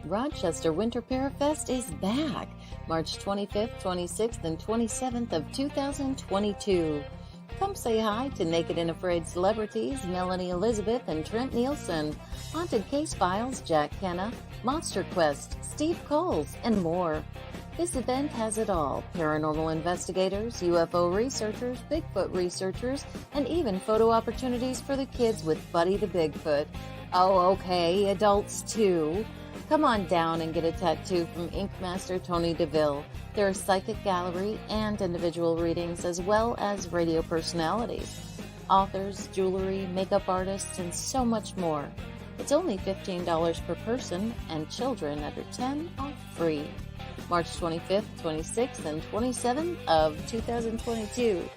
Rochester Winter Parafest is back, March 25th, 26th, and 27th of 2022. Come say hi to Naked and Afraid celebrities Melanie Elizabeth and Trent Nielsen, Haunted Case Files Jack Kenna, Monster Quest Steve Coles, and more. This event has it all: paranormal investigators, UFO researchers, Bigfoot researchers, and even photo opportunities for the kids with Buddy the Bigfoot. Oh, okay, adults too. Come on down and get a tattoo from Ink Master Tony DeVille. There are psychic gallery and individual readings, as well as radio personalities, authors, jewelry, makeup artists, and so much more. It's only $15 per person, and children under 10 are free. March 25th, 26th, and 27th of 2022.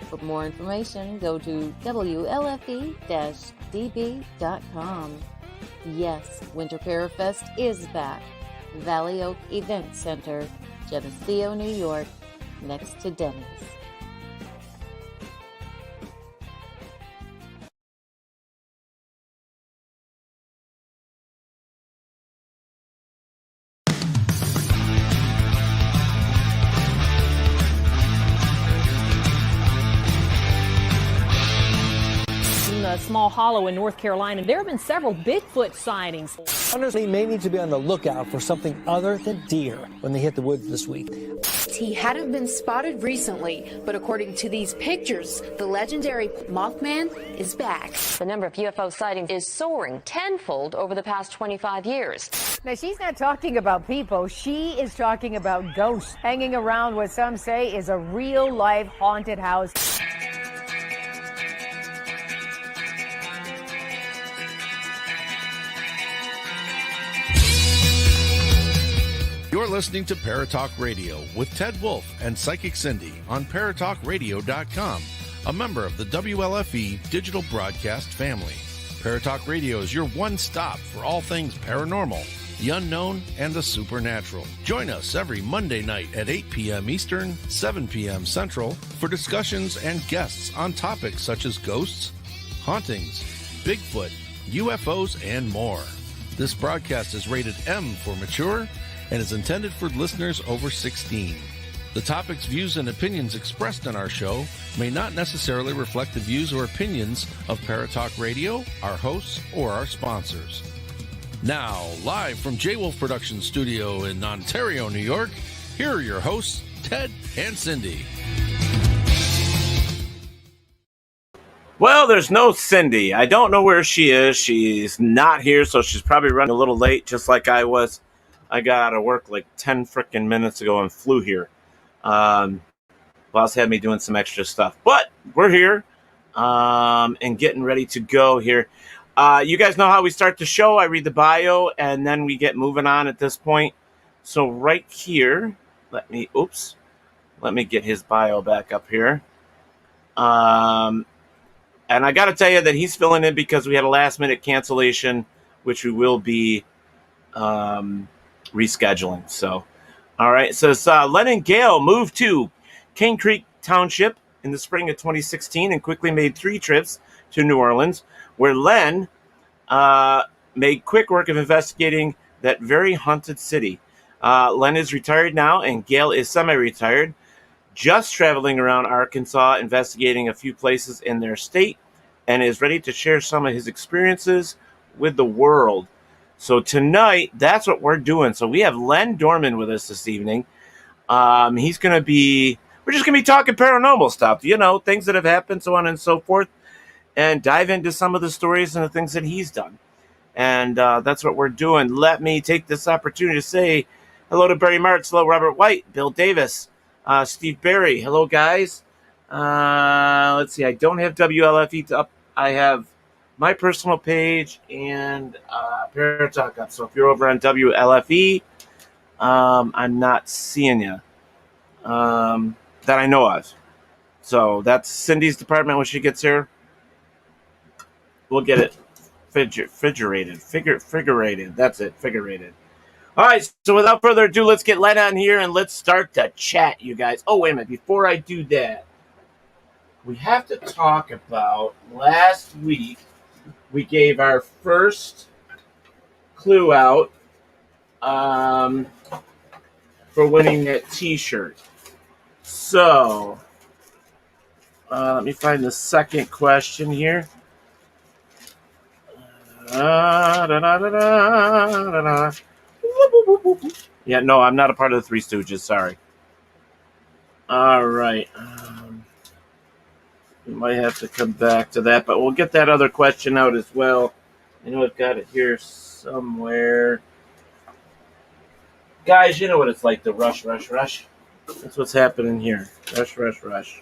For more information, go to WLFE-DB.com. Yes, Winter Parafest is back. Valley Oak Event Center, Geneseo, New York, next to Denny's. A small hollow in North Carolina. There have been several Bigfoot sightings. Hunters may need to be on the lookout for something other than deer when they hit the woods this week. He hadn't been spotted recently, but according to these pictures, the legendary Mothman is back. The number of UFO sightings is soaring tenfold over the past 25 years. Now, she's not talking about people. She is talking about ghosts hanging around what some say is a real-life haunted house. You're listening to Paratalk Radio with Ted Wolf and Psychic Cindy on Paratalkradio.com, a member of the WLFE digital broadcast family. Paratalk Radio is your one-stop for all things paranormal, the unknown, and the supernatural. Join us every Monday night at 8 p.m. Eastern, 7 p.m. Central for discussions and guests on topics such as ghosts, hauntings, Bigfoot, UFOs, and more. This broadcast is rated M for mature and is intended for listeners over 16. The topics, views, and opinions expressed on our show may not necessarily reflect the views or opinions of Paratalk Radio, our hosts, or our sponsors. Now, live from J. Wolf Production Studio in Ontario, New York, here are your hosts, Ted and Cindy. Well, there's no Cindy. I don't know where she is. She's not here, so she's probably running a little late, just like I was. I got out of work like 10 frickin' minutes ago and flew here. Boss had me doing some extra stuff. But we're here and getting ready to go here. You guys know how we start the show. I read the bio, and then we get moving on at this point. So right here, let me get his bio back up here. And I got to tell you that he's filling in because we had a last-minute cancellation, which we will be rescheduling. So, all right. So Len and Gail moved to Cane Creek Township in the spring of 2016 and quickly made 3 trips to New Orleans, where Len made quick work of investigating that very haunted city. Len is retired now, and Gail is semi-retired, just traveling around Arkansas, investigating a few places in their state, and is ready to share some of his experiences with the world. So tonight, that's what we're doing. So we have Len Dorman with us this evening. We're just going to be talking paranormal stuff, things that have happened, so on and so forth, and dive into some of the stories and the things that he's done. And that's what we're doing. Let me take this opportunity to say hello to Barry Martz, hello Robert White, Bill Davis, Steve Barry. Hello, guys. Let's see. I don't have WLFE up. I have my personal page and Paratalk up. So if you're over on WLFE, I'm not seeing you that I know of. So that's Cindy's department when she gets here. We'll get it figurated. That's it, figurated. All right, so without further ado, let's get Len on here and let's start the chat, you guys. Oh, wait a minute. Before I do that, we have to talk about last week. We gave our first clue out for winning that T-shirt. So, let me find the second question here. Yeah, no, I'm not a part of the Three Stooges. Sorry. All right. We might have to come back to that, but we'll get that other question out as well. I know I've got it here somewhere. Guys, you know what it's like to rush. That's what's happening here. Rush.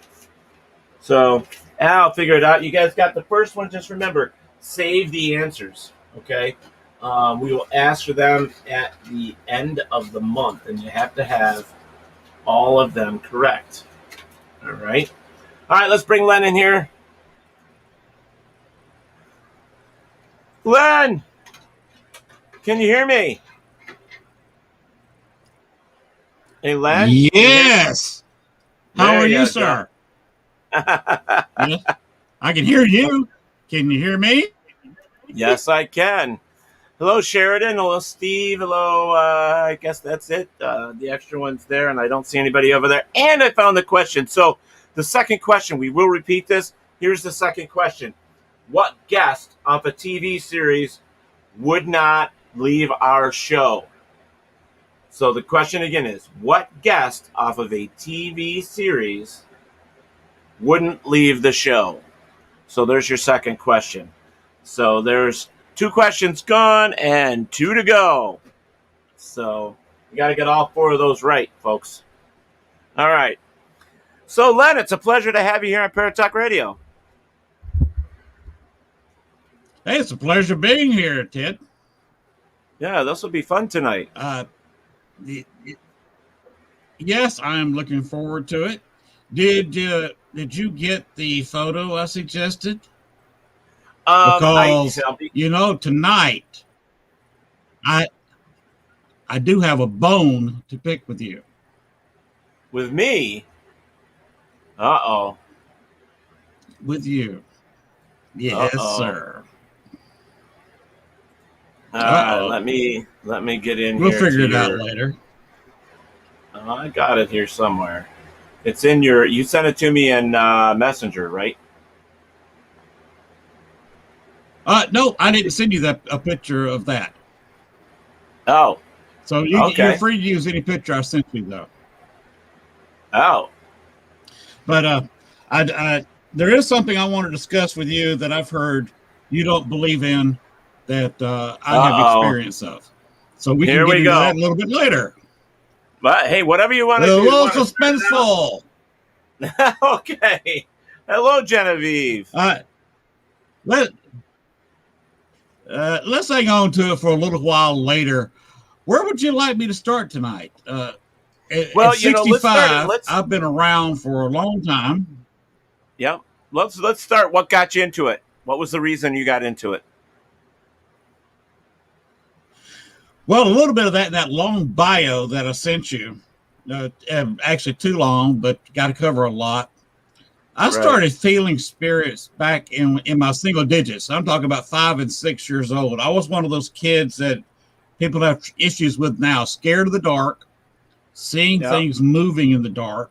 So, I'll figure it out. You guys got the first one. Just remember, save the answers, okay? We will ask for them at the end of the month, and you have to have all of them correct. All right? All right, let's bring Len in here. Len! Can you hear me? Hey, Len? Yes. How are you, go. sir? Yes. I can hear you. Can you hear me? Yes, I can. Hello, Sheridan. Hello, Steve. Hello, I guess that's it. The extra one's there, and I don't see anybody over there. And I found the question. So the second question, we will repeat this. Here's the second question. What guest of a TV series would not leave our show? So the question again is, what guest off of a TV series wouldn't leave the show? So there's your second question. So there's 2 questions gone and 2 to go. So you got to get all 4 of those right, folks. All right. So, Len, it's a pleasure to have you here on Paratalk Radio. Hey, it's a pleasure being here, Ted. Yeah, this will be fun tonight. Yes, I am looking forward to it. Did you get the photo I suggested? Because tonight I do have a bone to pick with you. With me? Uh-oh. With you. Yes, sir. Let me get in We'll here. We'll figure it out later. I got it here somewhere. It's in you sent it to me in Messenger, right? No, I didn't send you a picture of that. Oh. So you're free to use any picture I sent you, though. Oh. But there is something I want to discuss with you that I've heard you don't believe in, that I have experience of. So we can get into that a little bit later. But hey, whatever you want to do. A little suspenseful. Okay. Hello, Genevieve. Let's hang on to it for a little while later. Where would you like me to start tonight? At 65, I've been around for a long time. Yep. Let's start. What got you into it? What was the reason you got into it? Well, a little bit of that long bio that I sent you. Actually too long, but got to cover a lot. I started feeling spirits back in my single digits. I'm talking about 5 and 6 years old. I was one of those kids that people have issues with now, scared of the dark, seeing things moving in the dark,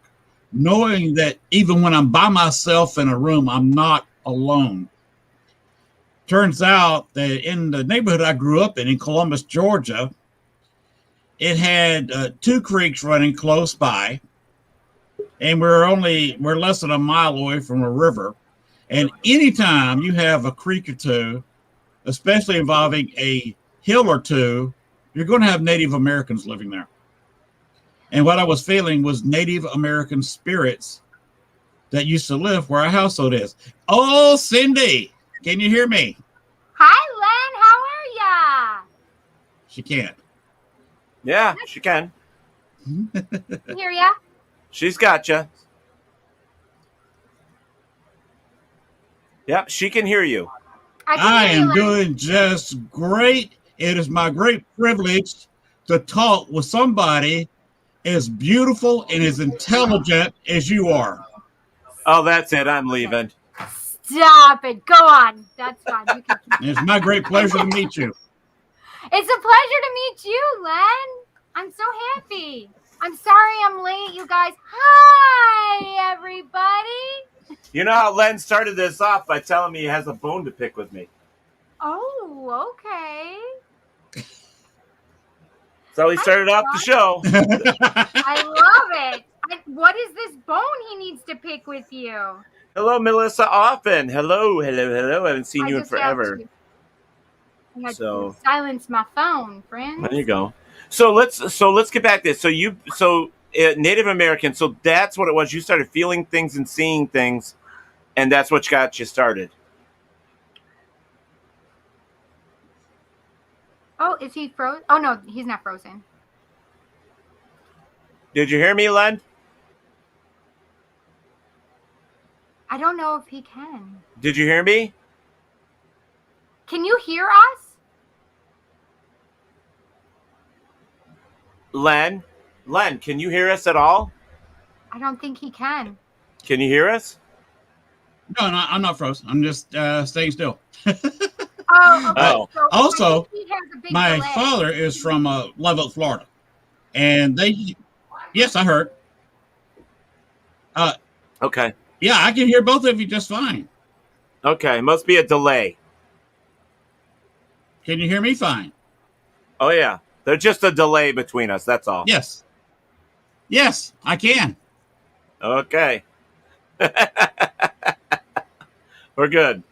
knowing that even when I'm by myself in a room, I'm not alone. Turns out that in the neighborhood I grew up in Columbus, Georgia, it had 2 creeks running close by, and we're less than a mile away from a river. And anytime you have a creek or two, especially involving a hill or two, you're going to have Native Americans living there. And what I was feeling was Native American spirits that used to live where our household is. Oh, Cindy, can you hear me? Hi, Len. How are ya? She can't. Yeah, she can. Hear ya? She's got you. Yep, she can hear you. I am doing just great. It is my great privilege to talk with somebody as beautiful and as intelligent as you are. Oh, that's it. I'm leaving. Stop it. Go on. That's fine. You can It's my great pleasure to meet you. It's a pleasure to meet you, Len. I'm so happy. I'm sorry I'm late, you guys. Hi, everybody. You know how Len started this off by telling me he has a bone to pick with me. Oh, okay. So he started off the show. I love it. What is this bone he needs to pick with you? Hello, Melissa Offen. Hello. I haven't seen you in forever. I had to silence my phone, friends. There you go. So let's get back to this. So Native American. So that's what it was. You started feeling things and seeing things, and that's what got you started. Oh, is he frozen? Oh no, he's not frozen. Did you hear me, Len? I don't know if he can. Did you hear me? Can you hear us? Len, can you hear us at all? I don't think he can. Can you hear us? No, I'm not frozen. I'm just staying still. Oh, okay. So Also, he has a big my delay. father is from Live Oak, Florida, and yes, I heard. Okay. Yeah, I can hear both of you just fine. Okay, must be a delay. Can you hear me fine? Oh yeah, there's just a delay between us. That's all. Yes. Yes, I can. Okay. We're good.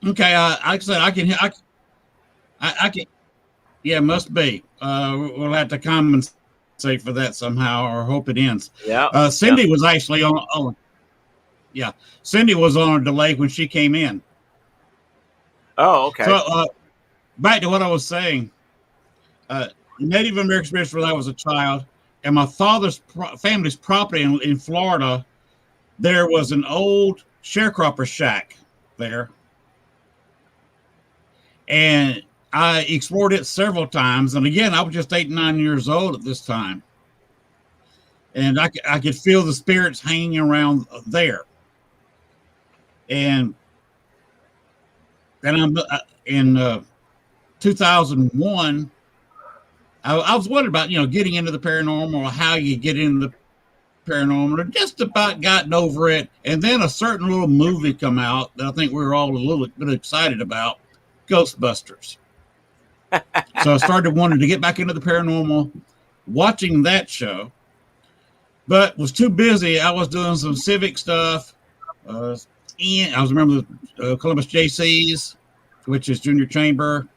Okay, like I said, I can hear. I can. Yeah, must be. We'll have to compensate for that somehow, or hope it ends. Yeah. Cindy was actually on. Yeah, Cindy was on a delay when she came in. Oh, okay. So back to what I was saying. Native American experience when I was a child, and my father's family's property in Florida, there was an old sharecropper shack there. And I explored it several times. And again, I was just 8, 9 years old at this time. And I could feel the spirits hanging around there. And then in 2001, I was wondering about, getting into the paranormal, or how you get into the paranormal. I just about gotten over it. And then a certain little movie come out that I think we were all a little bit excited about, Ghostbusters. So I started wanting to get back into the paranormal, watching that show, but was too busy. I was doing some civic stuff. I was a member of the Columbus JCs, which is Junior Chamber.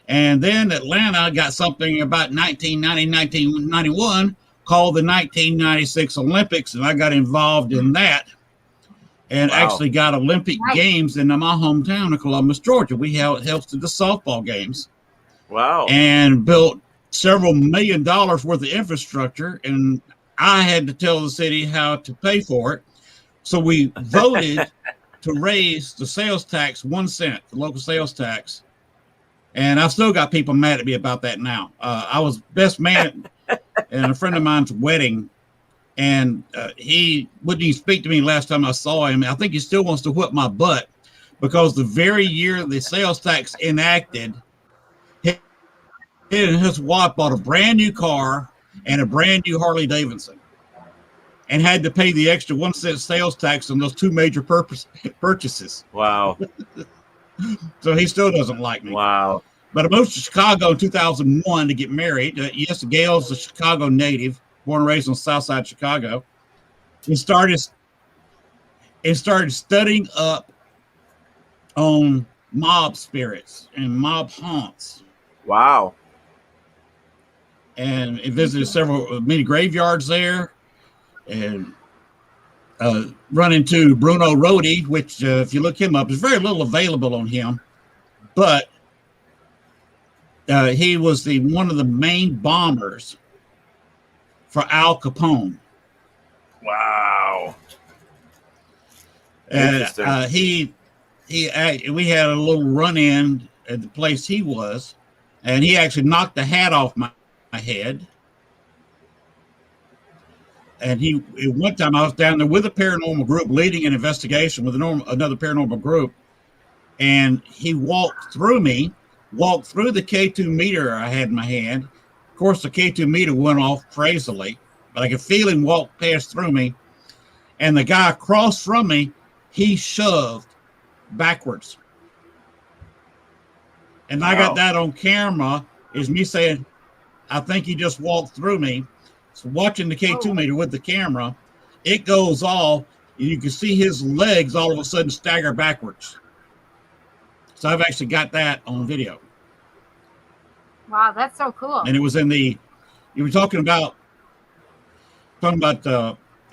And then Atlanta got something about 1991 called the 1996 Olympics, and I got involved in that. And actually got Olympic Games in my hometown of Columbus, Georgia. We hosted the softball games. Wow. And built several $1 million worth of infrastructure. And I had to tell the city how to pay for it. So we voted to raise the sales tax 1 cent, the local sales tax. And I've still got people mad at me about that now. I was best man at a friend of mine's wedding. And he wouldn't even speak to me last time I saw him. I think he still wants to whip my butt, because the very year the sales tax enacted, he and his wife bought a brand new car and a brand new Harley Davidson, and had to pay the extra 1 cent sales tax on those two major purchases. Wow. So he still doesn't like me. Wow. But I moved to Chicago in 2001 to get married. Yes, Gail's a Chicago native, born and raised on the south side of Chicago. And started studying up on mob spirits and mob haunts. Wow. And it visited many graveyards there, and run into Bruno Rodi, which if you look him up, there's very little available on him, but he was one of the main bombers for Al Capone. Wow. And we had a little run-in at the place he was, and he actually knocked the hat off my head. And one time I was down there with a paranormal group leading an investigation with another paranormal group. And he walked through the K2 meter I had in my hand. Of course, the K2 meter went off crazily, but I could feel him walk past through me. And the guy across from me, he shoved backwards. And I got that on camera, is me saying, I think he just walked through me. So watching the K2 meter with the camera, it goes off, and you can see his legs all of a sudden stagger backwards. So I've actually got that on video. Wow, that's so cool. And it was you were talking about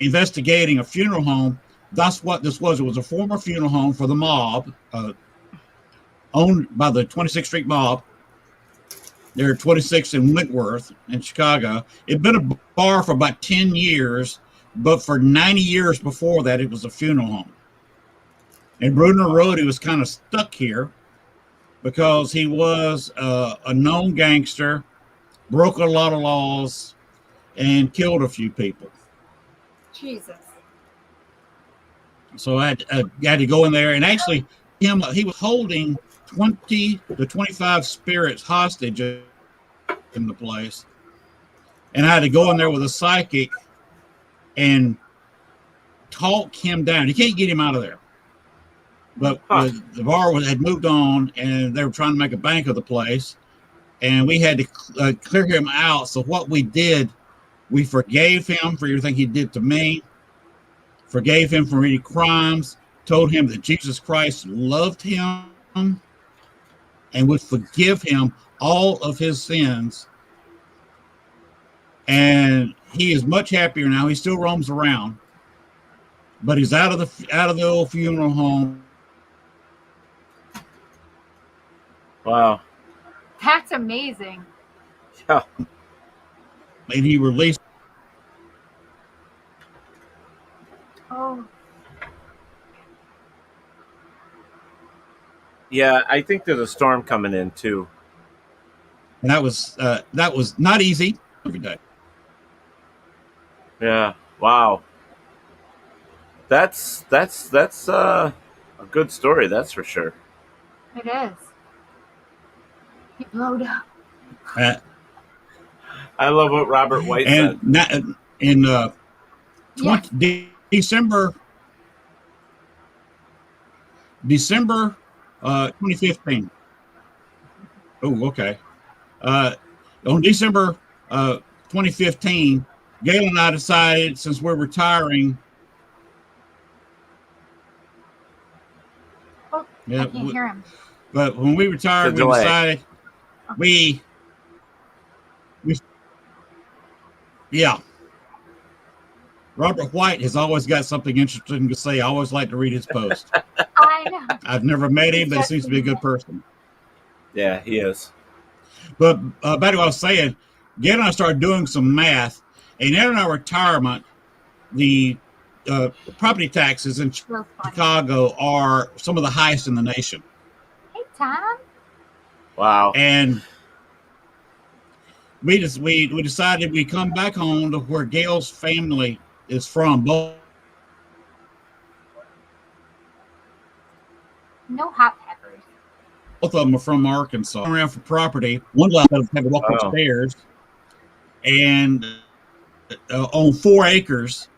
investigating a funeral home. That's what this was. It was a former funeral home for the mob, owned by the 26th Street mob. They're 26 in Wentworth in Chicago. It'd been a bar for about 10 years, but for 90 years before that, it was a funeral home. And Bruner Road, he was kind of stuck here because he was a known gangster, broke a lot of laws, and killed a few people. Jesus. So I had to go in there, and actually, he was holding 20 to 25 spirits hostage in the place. And I had to go in there with a psychic and talk him down. You can't get him out of there. But the bar had moved on, and they were trying to make a bank of the place, and we had to clear him out. So what we did, we forgave him for everything he did to me, forgave him for any crimes, told him that Jesus Christ loved him and would forgive him all of his sins. And he is much happier now. He still roams around, but he's out of the old funeral home. Wow. That's amazing. Yeah. And he released. Oh. Yeah, I think there's a storm coming in too. And that was not easy every day. Yeah. Wow. That's a good story, that's for sure. It is. He blowed up. I love what Robert White said. In December 2015. Oh, okay. On December 2015, Gail and I decided, since we're retiring. Oh, yeah, I can't hear him. But when we retired, we decided yeah. Robert White has always got something interesting to say. I always like to read his post. I know. I've never met him, but he seems to be a good person. Yeah, he is. But back to what I was saying, Gail and I started doing some math, and in our retirement, the property taxes in Chicago are some of the highest in the nation. Hey, Tom. Wow. And we decided we'd come back home to where Gail's family is from. No hot peppers. Both of them are from Arkansas. Around for property. One lot of have to walk upstairs, and on 4 acres.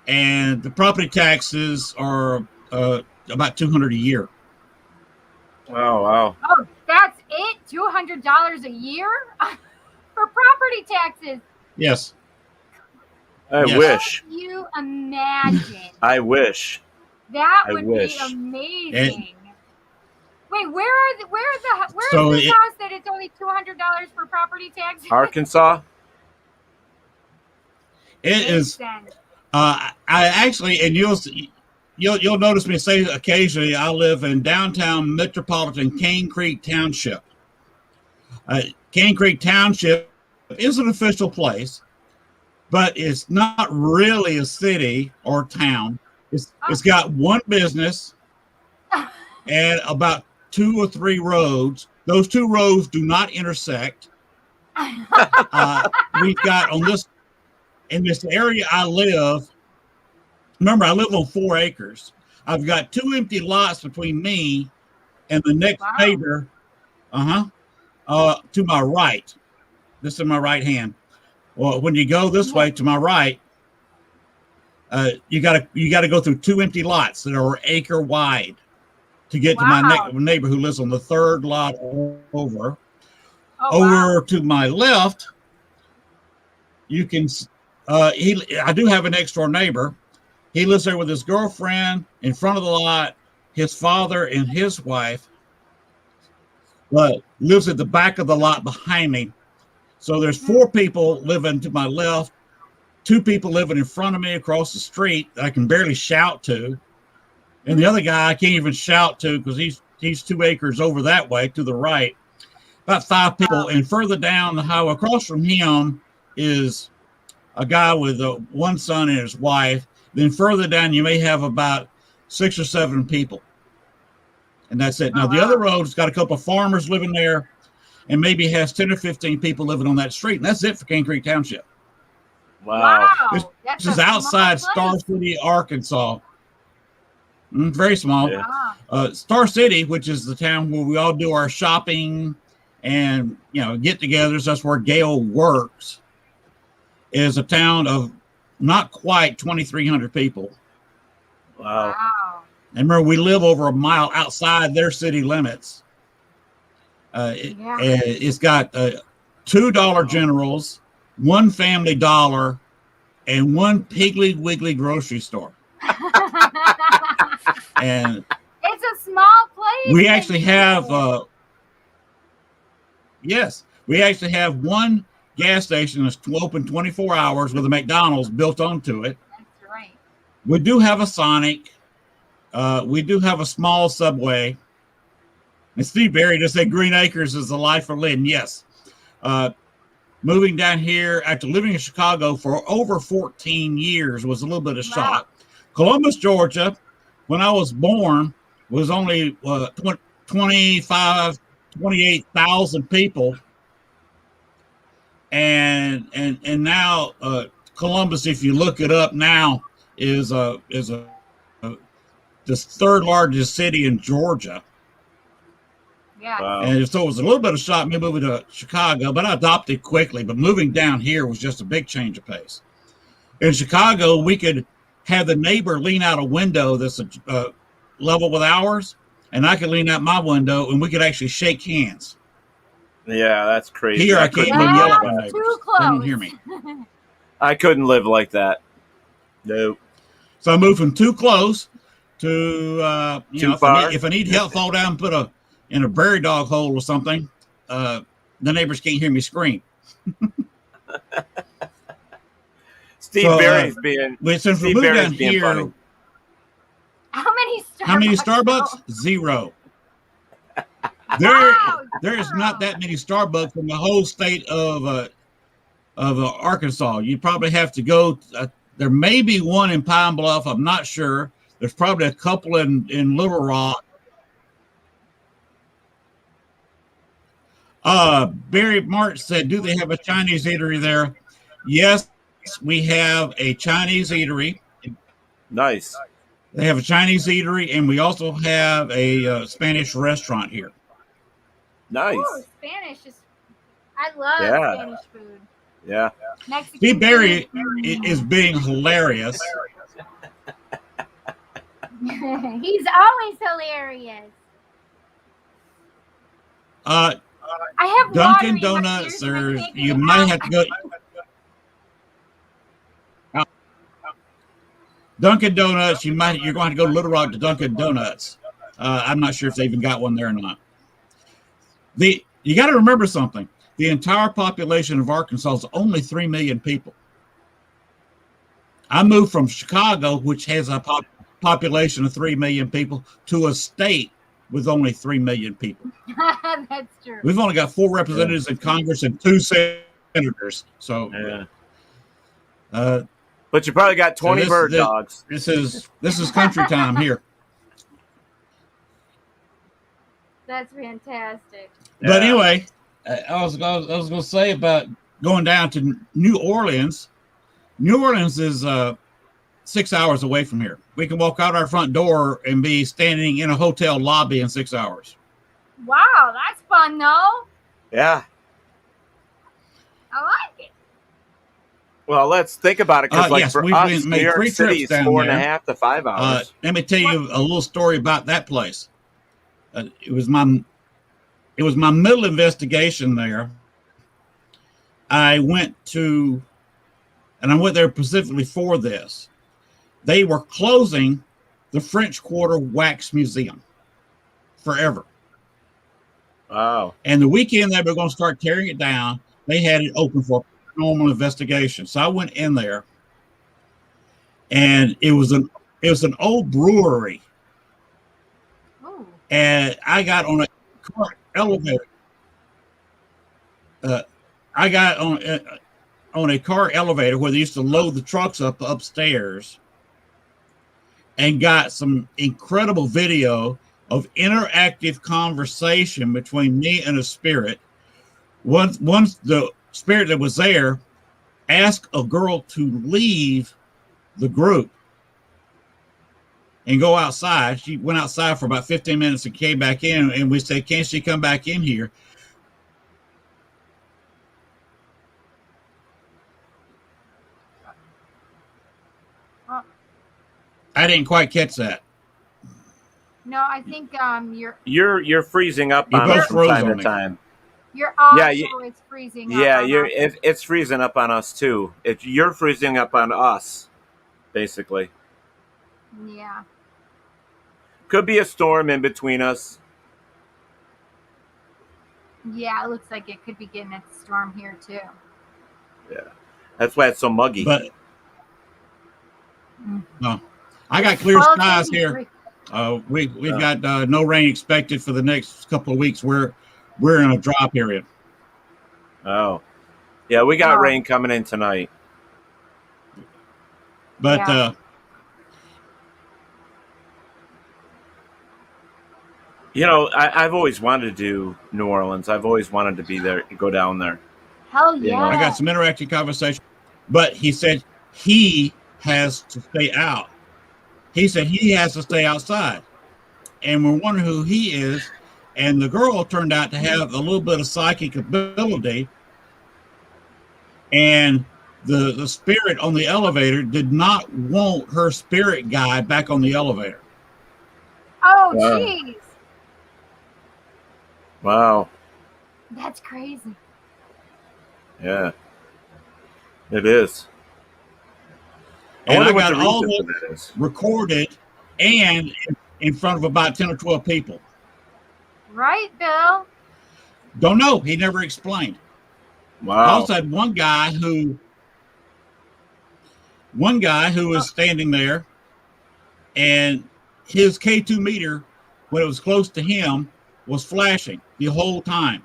And the property taxes are about $200 a year. Oh, wow. Oh, that's it? $200 a year for property taxes? Yes. I wish. Can you imagine? I wish. That would be amazing. Wait, where's this house that it's only $200 for property taxes? Arkansas? It is. I actually, and you'll notice me say occasionally, I live in downtown metropolitan Cane Creek Township. Cane Creek Township is an official place, but it's not really a city or town. It's got one business and about 2 or 3 roads. Those 2 roads do not intersect. We've got in this area I live. Remember, I live on 4 acres. I've got 2 empty lots between me and the next neighbor. To my right. This is my right hand. Well, when you go this way to my right, you gotta go through 2 empty lots that are acre wide to get to my neighbor who lives on the 3rd lot over. Over to my left, you can. I do have an next door neighbor. He lives there with his girlfriend in front of the lot. His father and his wife, lives at the back of the lot behind me. So there's 4 people living to my left, 2 people living in front of me across the street that I can barely shout to, and the other guy I can't even shout to because he's 2 acres over that way to the right. About 5 people, and further down the highway across from him is a guy with 1 son and his wife. Then further down, you may have about 6 or 7 people, and that's it. Now the other road's got a couple of farmers living there, and maybe has 10 or 15 people living on that street, and that's it for Cane Creek Township. Wow. This is outside Star City, Arkansas. Very small. Yeah. Star City, which is the town where we all do our shopping and get-togethers. That's where Gail works. Is a town of not quite 2,300 people. Wow. And remember, we live over a mile outside their city limits. It's got 2 Dollar Generals, 1 Family Dollar, and 1 Piggly Wiggly grocery store. And it's a small place. We actually have, we actually have 1 gas station that's open 24 hours with a McDonald's built onto it. That's right. We do have a Sonic. We do have a small Subway. And Steve Berry just said Green Acres is the life for Lynn. Yes. Moving down here after living in Chicago for over 14 years was a little bit of shock. Columbus, Georgia, when I was born, was only 28,000 people. And now Columbus, if you look it up now, is the 3rd largest city in Georgia. Yeah. Wow. And so it was a little bit of shock me moving to Chicago, but I adopted quickly. But moving down here was just a big change of pace. In Chicago, we could have the neighbor lean out a window that's level with ours, and I could lean out my window, and we could actually shake hands. Yeah, that's crazy. Here I can't even yell at my neighbors. Too close. They don't hear me. I couldn't live like that. No. So I moved from too close to too far. If I need help, fall down, and put in a prairie dog hole or something. The neighbors can't hear me scream. Steve Berry's being. Since we moved down here, funny. How many Starbucks? How many Starbucks? 0. There is not that many Starbucks in the whole state of Arkansas. You probably have to go. There may be one in Pine Bluff. I'm not sure. There's probably a couple in Little Rock. Barry March said, "Do they have a Chinese eatery there?" Yes, we have a Chinese eatery. Nice. They have a Chinese eatery, and we also have a Spanish restaurant here. Nice. Ooh, Spanish is. I love Spanish food. Yeah. Mexican Steve Berry food. is being hilarious. He's always hilarious. I have Dunkin' water in my Donuts, ears and I or can't get you it might out. have to go. Dunkin' Donuts, you're going to have to go to Little Rock to Dunkin' Donuts. I'm not sure if they even got one there or not. You got to remember something. The entire population of Arkansas is only 3 million people. I moved from Chicago, which has a population of 3 million people, to a state with only 3 million people. That's true. We've only got 4 representatives in Congress and 2 senators. So, but you probably got 20 bird dogs. This is country time here. That's fantastic. But anyway, I was going to say about going down to New Orleans. New Orleans is 6 hours away from here. We can walk out our front door and be standing in a hotel lobby in 6 hours. Wow, that's fun though. Yeah. I like it. Well, let's think about it, because yes, for we've us, made New York 3 City trips is down 4.5 there. to 5 hours. Let me tell you a little story about that place. It was my middle investigation there. I went there specifically for this. They were closing the French Quarter Wax Museum forever. Wow. And the weekend they were going to start tearing it down, they had it open for paranormal investigation. So I went in there, and it was an old brewery. Ooh. And I got on a car elevator. I got on a car elevator where they used to load the trucks up upstairs, and got some incredible video of interactive conversation between me and a spirit. Once the spirit that was there asked a girl to leave the group and go outside. She went outside for about 15 minutes and came back in, and we said, "Can't she come back in here?" I didn't quite catch that. No, I think You're freezing up You on both us from froze time on to me. time. your audio Yeah, is freezing up. Yeah, on us. it's freezing up on us too. You're freezing up on us, basically. Yeah. Could be a storm in between us. Yeah, it looks like it could be getting a storm here too. Yeah, that's why it's so muggy. But no, I got clear Well, skies it's here. We've got no rain expected for the next couple of weeks. We're in a dry period. Oh, yeah, we got rain coming in tonight. But I've always wanted to do New Orleans. I've always wanted to be there, go down there. Hell yeah! I got some interactive conversation, but he said he has to stay out. He said he has to stay outside, and we're wondering who he is. And the girl turned out to have a little bit of psychic ability, and the spirit on the elevator did not want her spirit guide back on the elevator. Oh, jeez. Wow. That's crazy. Yeah, it is. And I what got the all reason this for that is. recorded and in front of about 10 or 12 people. Right, Bill? Don't know. He never explained. Wow. I also had one guy who was standing there, and his K2 meter, when it was close to him, was flashing the whole time.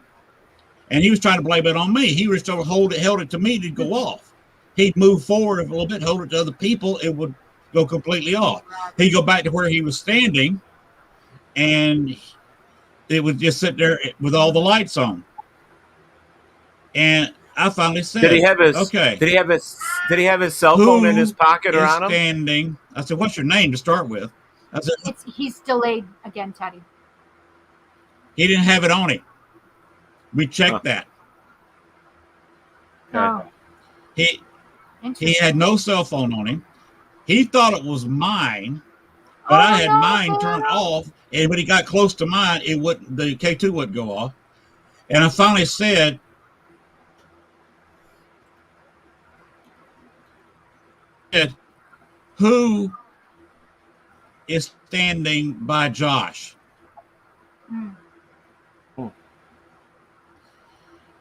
And he was trying to blame it on me. He was trying to held it to me to go off. He'd move forward a little bit, hold it to other people, it would go completely off. He'd go back to where he was standing, and it would just sit there with all the lights on. And I finally said, Did he have his cell phone in his pocket or on him? Standing. I said, "What's your name to start with?" I said, He's delayed again, Teddy. He didn't have it on him. We checked that. Oh. He had no cell phone on him. He thought it was mine, but I had mine turned off. And when he got close to mine, the K2 wouldn't go off. And I finally said, "Who is standing by Josh?"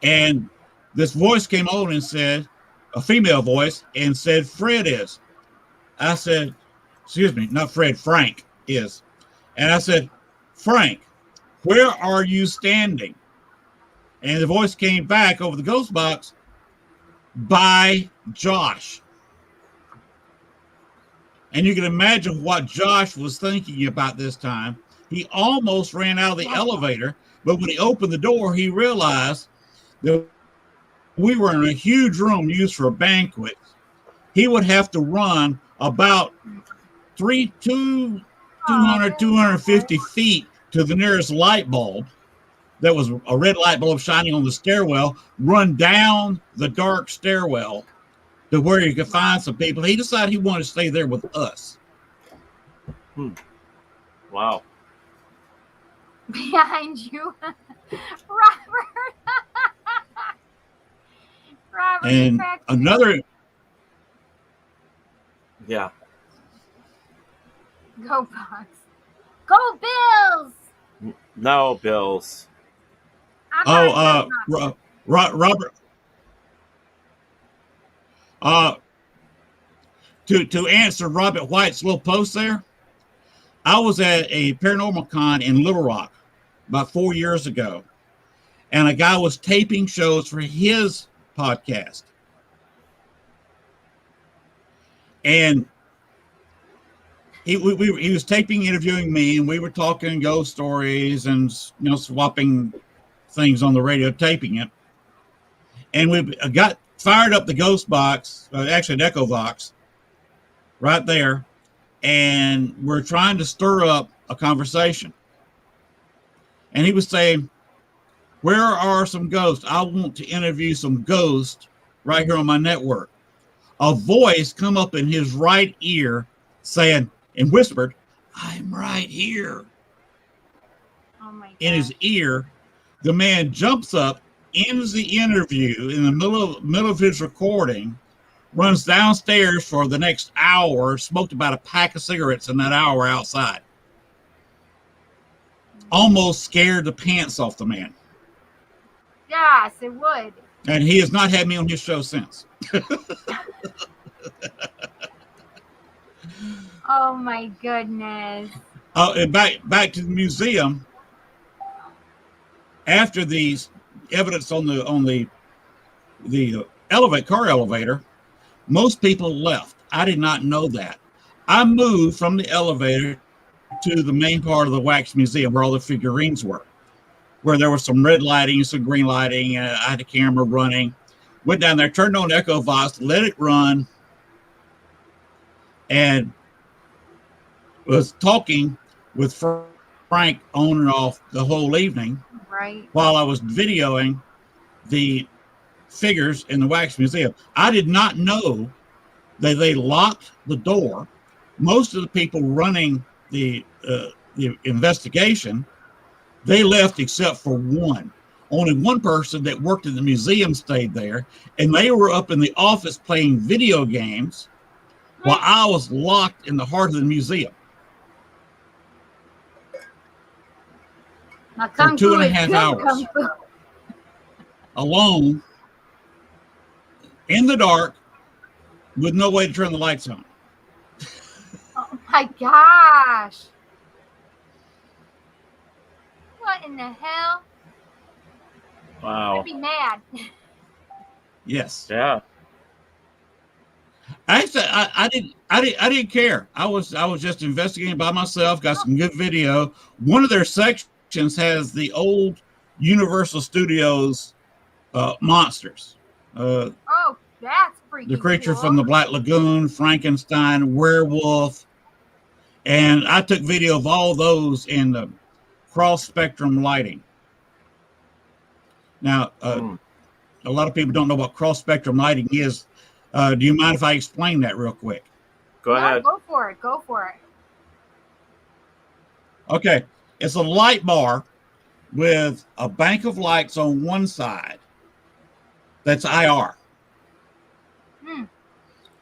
And this voice came on and said, a female voice, and said, "Fred is." I said, "Excuse me, not Fred, Frank is." And I said, "Frank, where are you standing?" And the voice came back over the ghost box, "By Josh." And you can imagine what Josh was thinking about this time. He almost ran out of the elevator, but when he opened the door, he realized we were in a huge room used for a banquet. He would have to run about 250 feet to the nearest light bulb. That was a red light bulb shining on the stairwell, run down the dark stairwell to where he could find some people. He decided he wanted to stay there with us. Wow. Behind you, Robert. Robert, And another. Yeah. Go Bucks. Go Bills. No, Bills. Robert. To answer Robert White's little post there, I was at a paranormal con in Little Rock about 4 years ago, and a guy was taping shows for his podcast. And he was taping, interviewing me, and we were talking ghost stories and, you know, swapping things on the radio, taping it. And we got fired up the ghost box, actually an echo box, right there. And we're trying to stir up a conversation. And he was saying, where are some ghosts? I want to interview some ghosts right here on my network. A voice come up in his right ear saying, and whispered, I'm right here. Oh my God. In his ear, the man jumps up, ends the interview in the middle of his recording, runs downstairs for the next hour, smoked about a pack of cigarettes in that hour outside. Almost scared the pants off the man. Yes, it would. And he has not had me on his show since. Oh my goodness. And back to the museum. After these evidence on the car elevator, most people left. I did not know that. I moved from the elevator to the main part of the wax museum where all the figurines were, where there was some red lighting, some green lighting. I had a camera running. Went down there, turned on Echo Vox, let it run, and was talking with Frank on and off the whole evening. Right. While I was videoing the figures in the wax museum. I did not know that they locked the door. Most of the people running the investigation, they left except for one. Only one person that worked in the museum stayed there, and they were up in the office playing video games while I was locked in the heart of the museum. Now, for 2.5 hours. Alone, in the dark, with no way to turn the lights on. Oh my gosh. What in the hell? Wow. I'd be mad. Yes. Yeah. Actually, I didn't care. I was just investigating by myself. Got some good video. One of their sections has the old Universal Studios monsters. Oh, that's freaking The creature cool. from the Black Lagoon, Frankenstein, werewolf, and I took video of all those in the cross spectrum lighting. Now, a lot of people don't know what cross spectrum lighting is. Do you mind if I explain that real quick? Go ahead. Go for it. Go for it. Okay. It's a light bar with a bank of lights on one side. That's IR.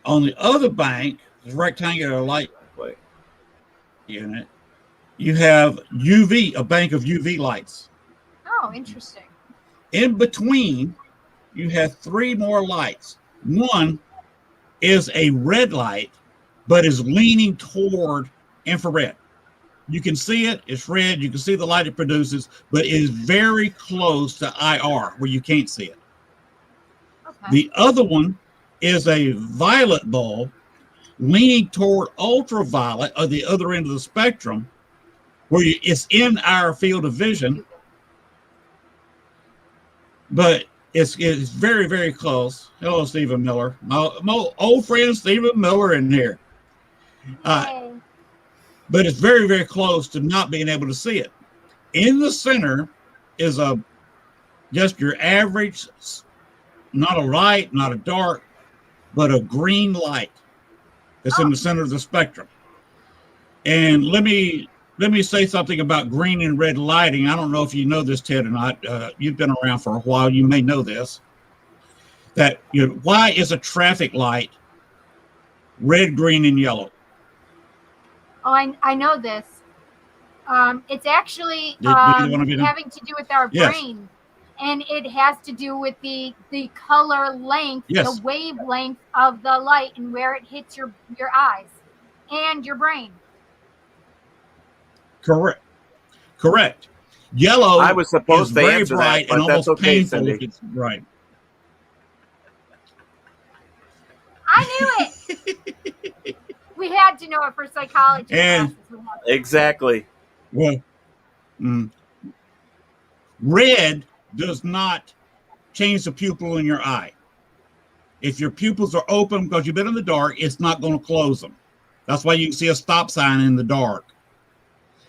On the other bank, the rectangular light unit, you have UV, a bank of UV lights. Oh, interesting. In between, you have three more lights. One is a red light, but is leaning toward infrared. You can see it, it's red, you can see the light it produces, but it is very close to IR where you can't see it. Okay. The other one is a violet bulb leaning toward ultraviolet at the other end of the spectrum, where it's in our field of vision, but It's very, very close. Hello, Stephen Miller. My old friend Stephen Miller in here. But it's very, very close to not being able to see it. In the center is just your average, not a light, not a dark, but a green light that's in the center of the spectrum. And let me say something about green and red lighting. I don't know if you know this, Ted, or not. You've been around for a while. You may know this. That why is a traffic light red, green, and yellow? Oh, I know this. It's actually having to do with our brain, and it has to do with the color length, the wavelength of the light, and where it hits your eyes and your brain. Correct. Yellow. I was supposed is to very answer bright that, but and that's almost okay, painful Cindy. if it's bright. I knew it. We had to know it for psychology. And exactly. Well, red does not change the pupil in your eye. If your pupils are open because you've been in the dark, it's not going to close them. That's why you can see a stop sign in the dark.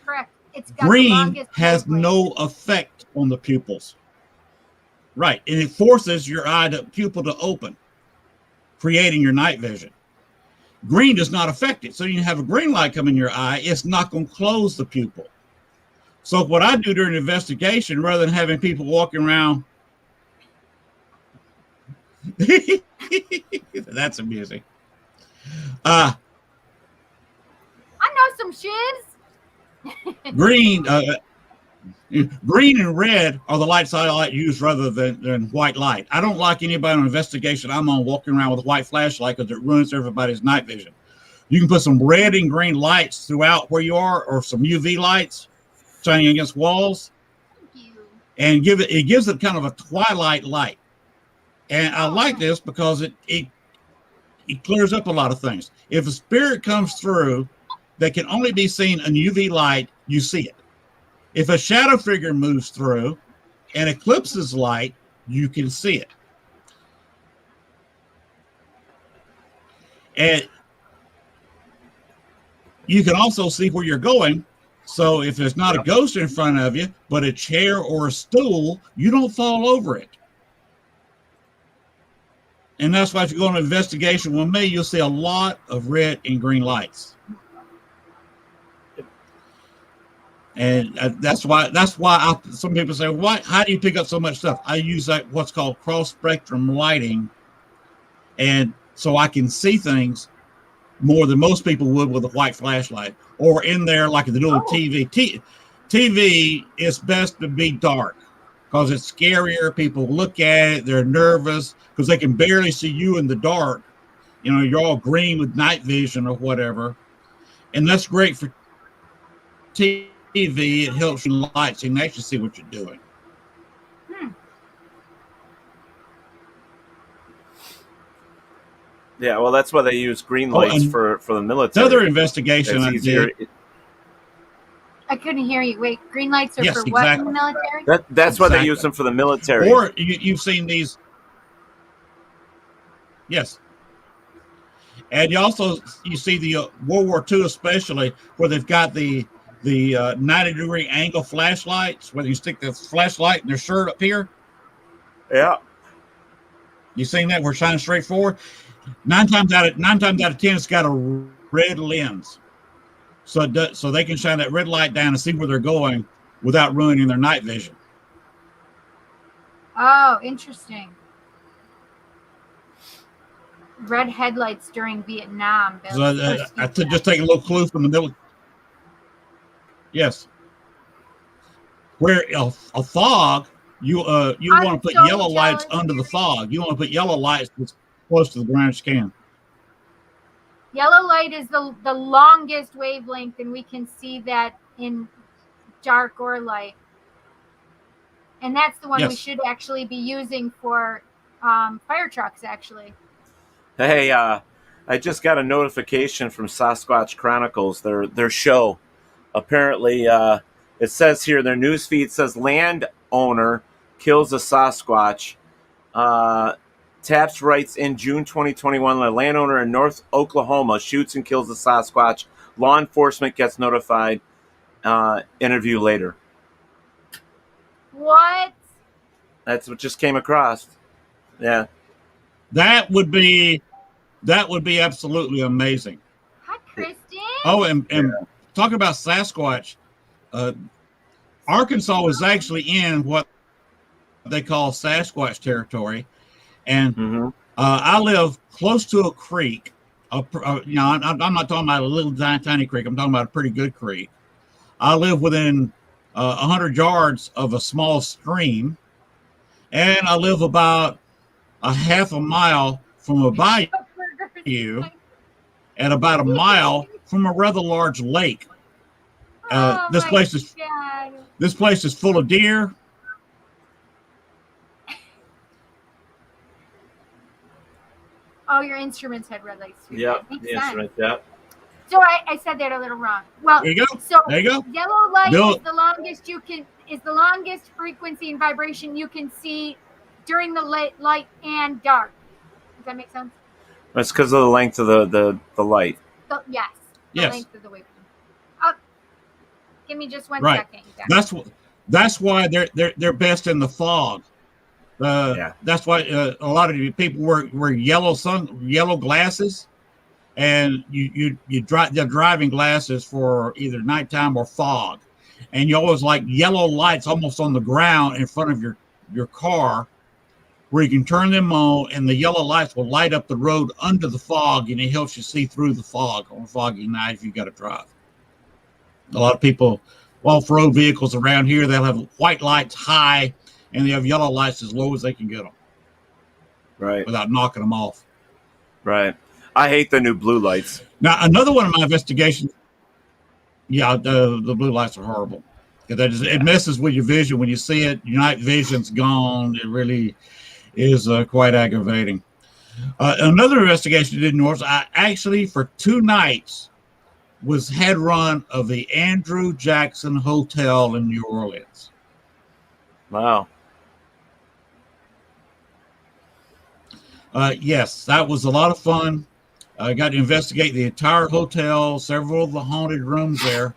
Correct. It's got Green has no effect on the pupils. Right. And it forces your pupil to open, creating your night vision. Green does not affect it. So you have a green light come in your eye, it's not going to close the pupil. So what I do during the investigation, rather than having people walking around, that's amusing. I know some shiz. Green and red are the lights I like to use rather than white light. I don't like anybody on an investigation I'm on walking around with a white flashlight because it ruins everybody's night vision. You can put some red and green lights throughout where you are, or some UV lights shining against walls, and it gives it kind of a twilight light. And I like this because it clears up a lot of things. If a spirit comes through that can only be seen in UV light, you see it. If a shadow figure moves through and eclipses light, you can see it. And you can also see where you're going. So if there's not a ghost in front of you, but a chair or a stool, you don't fall over it. And that's why if you go on an investigation with me, you'll see a lot of red and green lights. And that's why some people say, how do you pick up so much stuff? I use what's called cross spectrum lighting. And so I can see things more than most people would with a white flashlight, or in there like the little TV. TV is best to be dark because it's scarier. People look at it, they're nervous because they can barely see you in the dark. You're all green with night vision or whatever. And that's great for TV. It helps you light so you can actually see what you're doing. Yeah, well, that's why they use green lights for the military. Another investigation I did. I couldn't hear you. Wait, green lights are for what in the military? That's why they use them for the military. Or you've seen these. Yes. And you see the World War II especially, where they've got the 90-degree angle flashlights, where you stick the flashlight in their shirt up here. Yeah. You seen that? We're shining straight forward. 9 times out of 10, it's got a red lens, so they can shine that red light down and see where they're going without ruining their night vision. Oh, interesting. Red headlights during Vietnam. So I just take a little clue from the middle. Yes. Where a fog, you want to put yellow lights under the fog. You want to put yellow lights as close to the ground as you can. Yellow light is the longest wavelength, and we can see that in dark or light. And that's the one we should actually be using for fire trucks, actually. Hey, I just got a notification from Sasquatch Chronicles, their show. Apparently, it says here, their news feed says landowner kills a Sasquatch Taps writes, in June 2021, a landowner in North Oklahoma shoots and kills the Sasquatch. Law enforcement gets notified. Interview later. What? That's what just came across. Yeah. That would be absolutely amazing. Hi, Kristen. Oh, and talking about Sasquatch, Arkansas was actually in what they call Sasquatch territory. And I live close to a creek. I'm not talking about a little tiny creek. I'm talking about a pretty good creek. I live within 100 yards of a small stream, and I live about a half a mile from a bayou, and about a mile from a rather large lake. This place is full of deer. Oh, your instruments had red lights too. Yeah, the instruments, yeah. So I said that a little wrong. Well, there you go. So there you go. Yellow light is the longest frequency and vibration you can see during the light and dark. Does that make sense? That's because of the length of the light. Yes. The length of the wavelength. Give me just one second. That's why they're best in the fog. That's why a lot of people wear yellow glasses, and you drive the driving glasses for either nighttime or fog, and you always like yellow lights almost on the ground in front of your car, where you can turn them on, and the yellow lights will light up the road under the fog, and it helps you see through the fog on a foggy night if you got to drive. A lot of people, off-road vehicles around here, they'll have white lights high, and they have yellow lights as low as they can get them. Right. Without knocking them off. Right. I hate the new blue lights. Now, another one of my investigations, the blue lights are horrible. It messes with your vision when you see it. Your night vision's gone. It really is quite aggravating. Another investigation I did in North, I actually, for 2 nights, was head run of the Andrew Jackson Hotel in New Orleans. Wow. Yes, that was a lot of fun. I got to investigate the entire hotel, several of the haunted rooms there.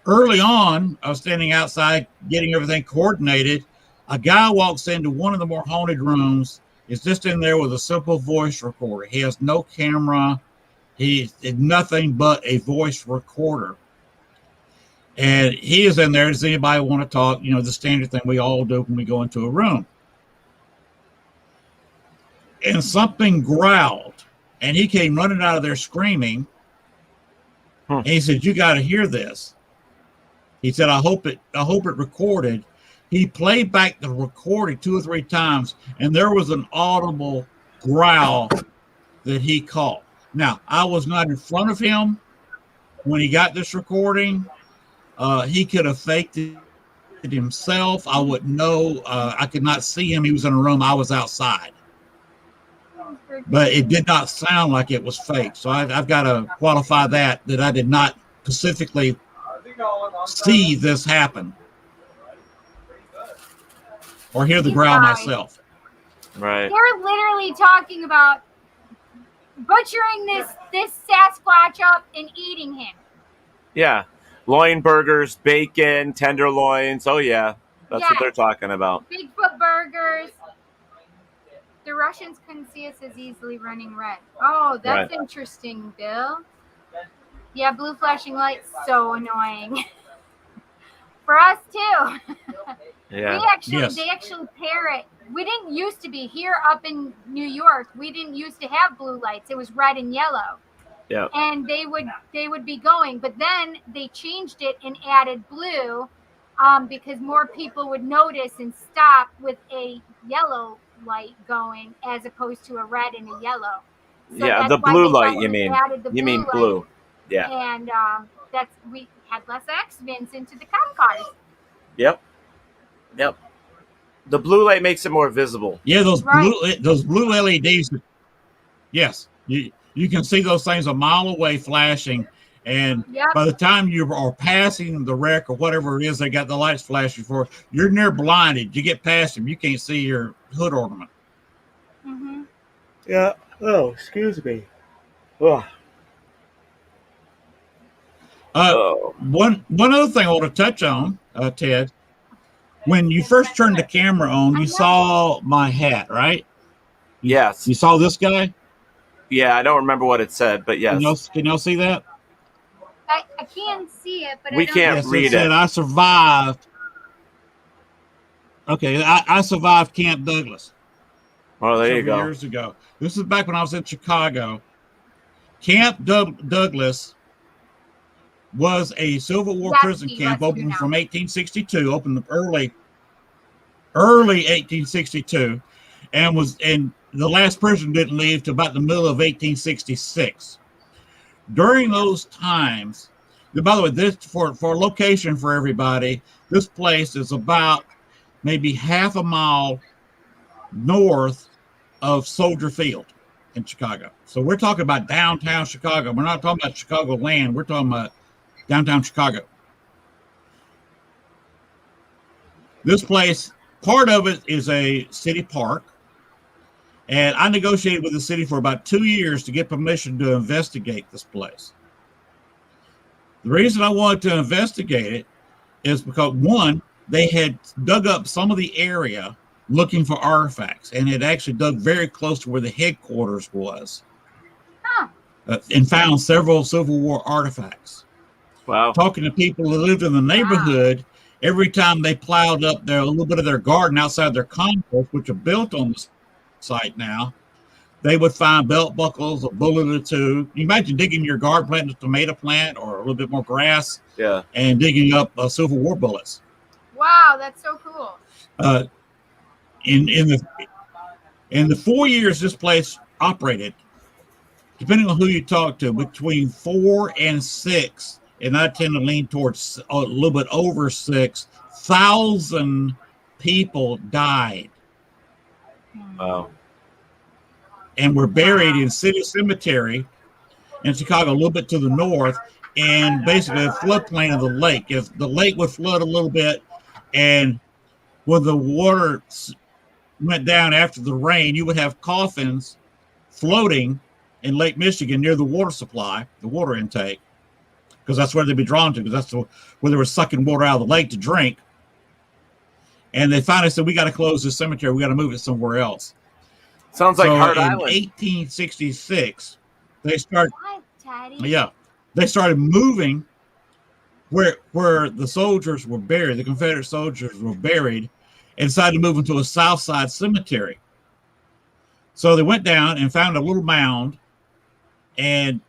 Early on, I was standing outside getting everything coordinated. A guy walks into one of the more haunted rooms. He's just in there with a simple voice recorder. He has no camera. He did nothing but a voice recorder. And he is in there. Does anybody want to talk? The standard thing we all do when we go into a room. And something growled. And he came running out of there screaming. And he said, "You got to hear this." He said, I hope it recorded. He played back the recording 2 or 3 times, and there was an audible growl that he caught. Now, I was not in front of him when he got this recording. He could have faked it himself. I wouldn't know. I could not see him. He was in a room. I was outside. But it did not sound like it was fake. So I've got to qualify that I did not specifically see this happen or hear the growl myself. Right. They're literally talking about butchering this Sasquatch up and eating him. Yeah. Loin burgers, bacon, tenderloins. Oh, yeah. That's what they're talking about. Bigfoot burgers. The Russians couldn't see us as easily running red. Oh, that's interesting, Bill. Yeah, blue flashing lights, so annoying. For us, too. Yeah. They actually pair it. We didn't used to be here up in New York. We didn't used to have blue lights. It was red and yellow. Yeah. And they would be going, but then they changed it and added blue, because more people would notice and stop with a yellow light going as opposed to a red and a yellow. So yeah, the blue light. You mean? You mean blue? Yeah. And we had less accidents into the cop cars. Yep. The blue light makes it more visible. Yeah, those blue LEDs. Yes, you can see those things a mile away flashing, and by the time you are passing the wreck or whatever it is, they got the lights flashing for. You're near blinded. You get past them, you can't see your hood ornament. Mm-hmm. Yeah. Oh, excuse me. Oh. One other thing I want to touch on, Ted. When you first turned the camera on, you saw my hat, right? Yes. You saw this guy? Yeah, I don't remember what it said, but yes. Can y'all see that? I can see it, but We I don't can't know. read it. Said, I survived. Okay, I survived Camp Douglas. Oh, there you several go. years ago. This is back when I was in Chicago. Camp Douglas was a Civil War prison camp opened from 1862, opened early 1862, and the last person didn't leave till about the middle of 1866. During those times, by the way, this for location for everybody, this place is about maybe half a mile north of Soldier Field in Chicago. So we're talking about downtown Chicago. We're not talking about Chicago land. We're talking about downtown Chicago. This place, part of it is a city park. And I negotiated with the city for about 2 years to get permission to investigate this place. The reason I wanted to investigate it is because, one, they had dug up some of the area looking for artifacts, and it actually dug very close to where the headquarters was. And found several Civil War artifacts. Wow. Talking to people who lived in the neighborhood, every time they plowed up a little bit of their garden outside their condos, which are built on the site now, they would find belt buckles, a bullet or two. You imagine digging your garden, planting a tomato plant or a little bit more grass, and digging up Civil War bullets. Wow, that's so cool. In the 4 years this place operated, depending on who you talk to, between 4 and 6, and I tend to lean towards a little bit over 6,000 people died. Wow. And were buried in City Cemetery in Chicago, a little bit to the north, and basically a floodplain of the lake. If the lake would flood a little bit, and when the water went down after the rain, you would have coffins floating in Lake Michigan near the water supply, the water intake, because that's where they'd be drawn to, because that's where they were sucking water out of the lake to drink. And they finally said, we got to close this cemetery. We got to move it somewhere else. Sounds like Hard in Island. 1866, they started. They started moving where the soldiers were buried. The Confederate soldiers were buried, and decided to move into a South Side cemetery. So they went down and found a little mound, and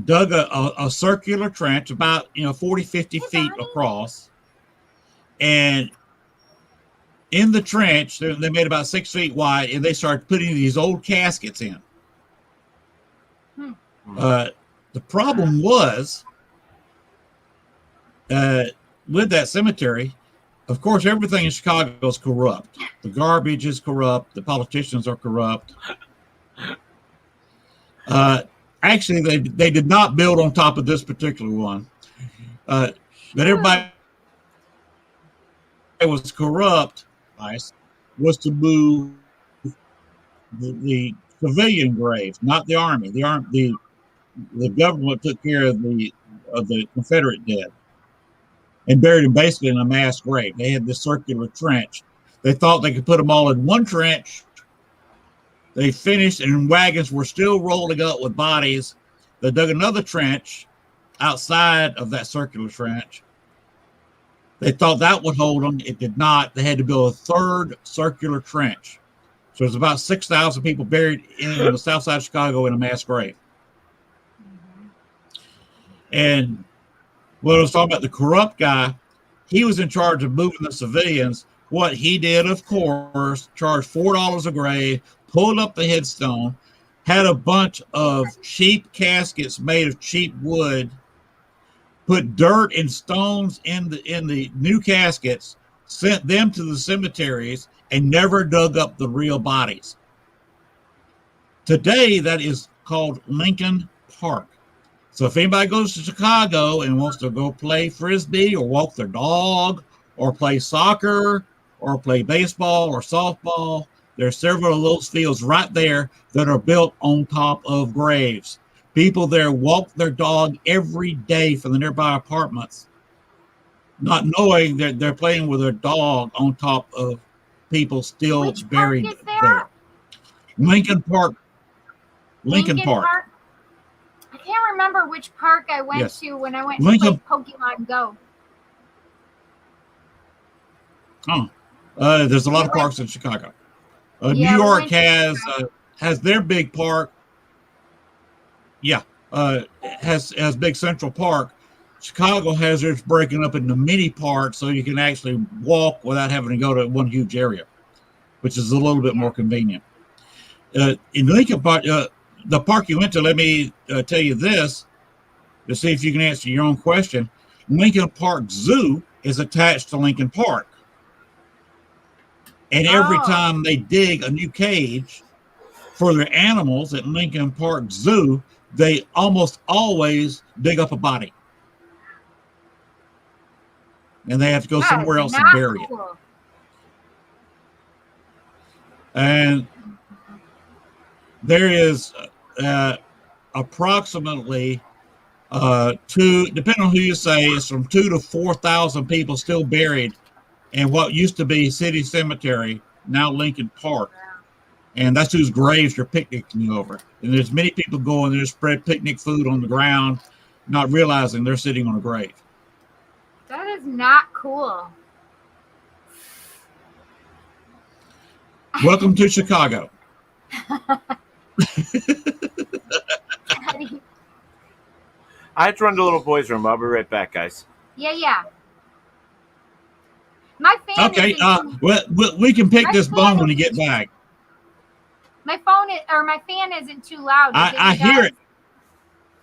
dug a circular trench about 40, 50 feet across, and in the trench, they made about 6 feet wide, and they started putting these old caskets in. The problem was, with that cemetery, of course, everything in Chicago is corrupt. The garbage is corrupt. The politicians are corrupt. Actually, they did not build on top of this particular one. But everybody that was corrupt was to move the civilian graves, not the army. The government took care of the Confederate dead and buried them basically in a mass grave. They had this circular trench. They thought they could put them all in one trench. They finished, and wagons were still rolling up with bodies. They dug another trench outside of that circular trench. They thought that would hold them. It did not. They had to build a third circular trench. So there's about 6,000 people buried in the south side of Chicago in a mass grave. And when I was talking about the corrupt guy, he was in charge of moving the civilians. What he did, of course, charged $4 a grave, pulled up the headstone, had a bunch of cheap caskets made of cheap wood, put dirt and stones in the new caskets, sent them to the cemeteries, and never dug up the real bodies. Today, that is called Lincoln Park. So if anybody goes to Chicago and wants to go play Frisbee or walk their dog or play soccer or play baseball or softball, There are several of those fields right there that are built on top of graves. People there walk their dog every day from the nearby apartments, not knowing that they're playing with their dog on top of people still Which buried park is that? there. Lincoln Park. Lincoln Park. I can't remember which park I went Yes. to when I went Lincoln. to play Pokemon Go. Oh, there's a lot of parks in Chicago. New Yeah, York has their big park. Yeah, has big Central Park. Chicago has theirs breaking up into mini parks, so you can actually walk without having to go to one huge area, which is a little bit more convenient. In Lincoln Park, the park you went to, let me tell you this to see if you can answer your own question. Lincoln Park Zoo is attached to Lincoln Park. And every time they dig a new cage for their animals at Lincoln Park Zoo, they almost always dig up a body. And they have to go somewhere else and bury it. And there is approximately depending on who you say, it's from 2,000 to 4,000 people still buried in what used to be City Cemetery, now Lincoln Park. And that's whose graves you're picnicking over. And there's many people going there to spread picnic food on the ground, not realizing they're sitting on a grave. That is not cool. Welcome to Chicago. I had to run to the little boys' room. I'll be right back, guys. Yeah. My fan. Okay, we can pick this bone when you get back. My phone my fan isn't too loud. I hear it.